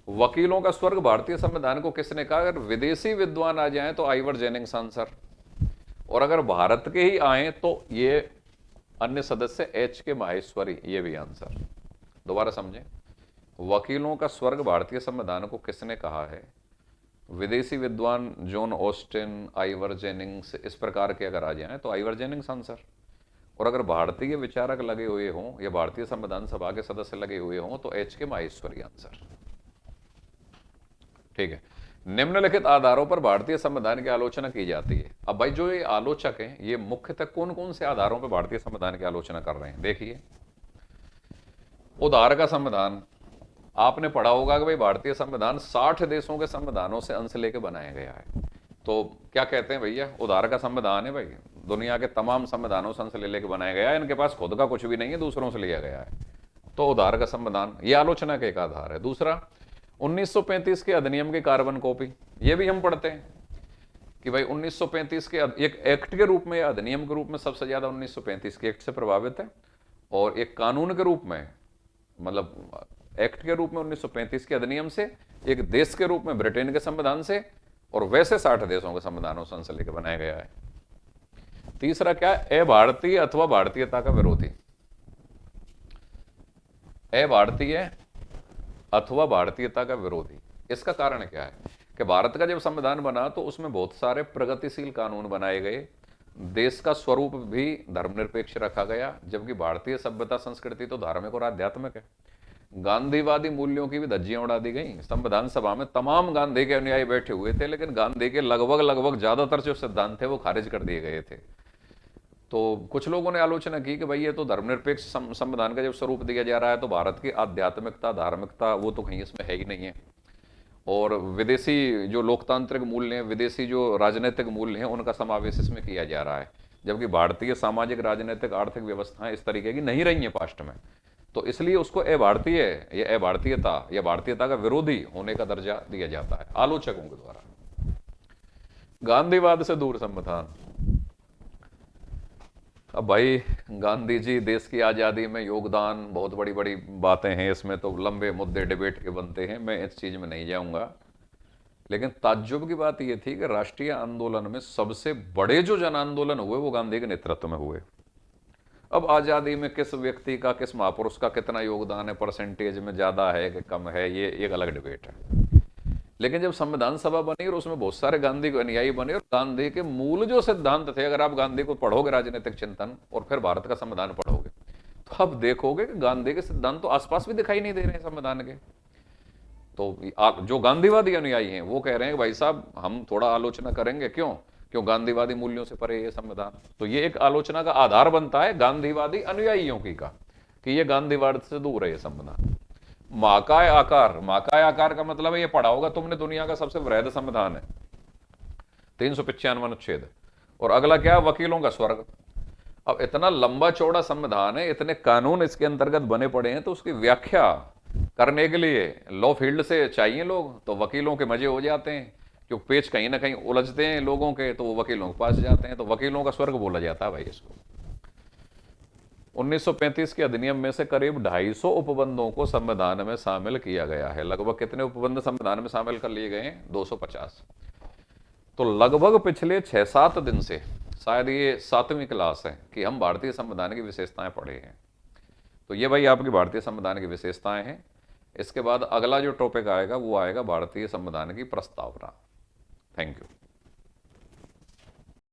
Speaker 1: वकीलों का स्वर्ग भारतीय संविधान को किसने कहा। अगर विदेशी विद्वान आ जाएं तो आइवर जेनिंग्स आंसर, और अगर भारत के ही आए तो ये अन्य सदस्य एच.के. माहेश्वरी, ये भी आंसर। दोबारा समझें, वकीलों का स्वर्ग भारतीय संविधान को किसने कहा है, विदेशी विद्वान जॉन ऑस्टिन, आइवर जेनिंग्स, इस प्रकार के अगर आ जाएं तो आइवर जेनिंग्स आंसर। और अगर भारतीय विचारक लगे हुए हों या भारतीय संविधान सभा के सदस्य लगे हुए हों तो एच.के. माहेश्वरी आंसर। ठीक है, निम्नलिखित आधारों पर भारतीय संविधान की आलोचना की जाती है। अब भाई जो ये आलोचक हैं ये मुख्यतः कौन कौन से आधारों पर भारतीय संविधान की आलोचना कर रहे हैं, देखिए। उदार का संविधान, आपने पढ़ा होगा कि भाई भारतीय संविधान 60 देशों के संविधानों से अंश लेके बनाया गया है। तो क्या कहते हैं भैया, उदार का संविधान है भाई, दुनिया के तमाम संविधानों से अंश ले लेके बनाया गया है, इनके पास खुद का कुछ भी नहीं है, दूसरों से लिया गया है। तो उदार का संविधान ये आलोचना का एक आधार है। दूसरा, 1935 के अधिनियम की कार्बन कॉपी, ये भी हम पढ़ते हैं कि भाई 1935 के एक एक्ट के रूप में या अधिनियम के रूप में सबसे ज्यादा 1935 के एक्ट से प्रभावित है, और एक कानून के रूप में, मतलब एक्ट के रूप में 1935 के अधिनियम से, एक देश के रूप में ब्रिटेन के संविधान से, और वैसे 60 देशों के संविधानों से अंश लेकर बनाया गया है। तीसरा क्या है, अभारतीय अथवा भारतीयता का विरोधी, अभारतीय अथवा भारतीयता का विरोधी। इसका कारण क्या है कि भारत का जब संविधान बना तो उसमें बहुत सारे प्रगतिशील कानून बनाए गए, देश का स्वरूप भी धर्मनिरपेक्ष रखा गया, जबकि भारतीय सभ्यता संस्कृति तो धार्मिक और आध्यात्मिक है। गांधीवादी मूल्यों की भी धज्जियां उड़ा दी गई। संविधान सभा में तमाम गांधी के अनुयायी बैठे हुए थे, लेकिन गांधी के लगभग ज्यादातर जो सिद्धांत थे वो खारिज कर दिए गए थे। तो कुछ लोगों ने आलोचना की कि भाई ये तो धर्मनिरपेक्ष संविधान का जब स्वरूप दिया जा रहा है तो भारत की आध्यात्मिकता, धार्मिकता वो तो कहीं इसमें है ही नहीं है, और विदेशी जो लोकतांत्रिक मूल्य हैं, विदेशी जो राजनीतिक मूल्य हैं, उनका समावेश इसमें किया जा रहा है, जबकि भारतीय सामाजिक, राजनीतिक, आर्थिक व्यवस्थाएं इस तरीके की नहीं रही हैं पास्ट में। तो इसलिए उसको अभारतीय या अभारतीयता या भारतीयता का विरोधी होने का दर्जा दिया जाता है आलोचकों के द्वारा। गांधीवाद से दूर संविधान, अब भाई गांधी जी देश की आजादी में योगदान, बहुत बड़ी बड़ी बातें हैं इसमें, तो लंबे मुद्दे डिबेट के बनते हैं, मैं इस चीज में नहीं जाऊंगा। लेकिन ताज्जुब की बात यह थी कि राष्ट्रीय आंदोलन में सबसे बड़े जो जन आंदोलन हुए वो गांधी के नेतृत्व में हुए। अब आजादी में किस व्यक्ति का, किस महापुरुष का कितना योगदान है, परसेंटेज में ज्यादा है कि कम है, ये एक अलग डिबेट है। लेकिन जब संविधान सभा बनी और उसमें बहुत सारे गांधी के अनुयायी बने और गांधी के मूल जो सिद्धांत थे, अगर आप गांधी को पढ़ोगे राजनीतिक चिंतन और फिर भारत का संविधान पढ़ोगे तो आप देखोगे कि गांधी के सिद्धांत तो आसपास भी दिखाई नहीं दे रहे हैं संविधान के। तो जो गांधीवादी अनुयायी हैं वो कह रहे हैं कि भाई साहब हम थोड़ा आलोचना करेंगे, क्यों क्यों गांधीवादी मूल्यों से परे ये संविधान। तो ये एक आलोचना का आधार बनता है गांधीवादी अनुयायियों की का, कि ये गांधीवाद से दूर है ये संविधान। महाकाय आकार, महाकाय आकार का मतलब है, ये पढ़ा होगा तुमने, दुनिया का सबसे वृहद संविधान है, 395 अनुच्छेद। और अगला क्या है, वकीलों का स्वर्ग। अब इतना लंबा चौड़ा संविधान है, इतने कानून इसके अंतर्गत बने पड़े हैं, तो उसकी व्याख्या करने के लिए लॉ फील्ड से चाहिए लोग, तो वकीलों के मजे हो जाते हैं, क्योंकि पेच कहीं ना कहीं उलझते हैं लोगों के, तो वो वकीलों के पास जाते हैं, तो वकीलों का स्वर्ग बोला जाता है भाई इसको। 1935 के अधिनियम में से करीब 250 उपबंधों को संविधान में शामिल किया गया है। लगभग कितने उपबंध संविधान में शामिल कर लिए गए हैं? 250। तो लगभग पिछले 6-7 दिन से, शायद ये 7वीं क्लास है कि हम भारतीय संविधान की विशेषताएं पढ़े हैं। तो ये भाई आपकी भारतीय संविधान की विशेषताएं हैं। इसके बाद अगला जो टॉपिक आएगा वो आएगा भारतीय संविधान की प्रस्तावना। Thank you.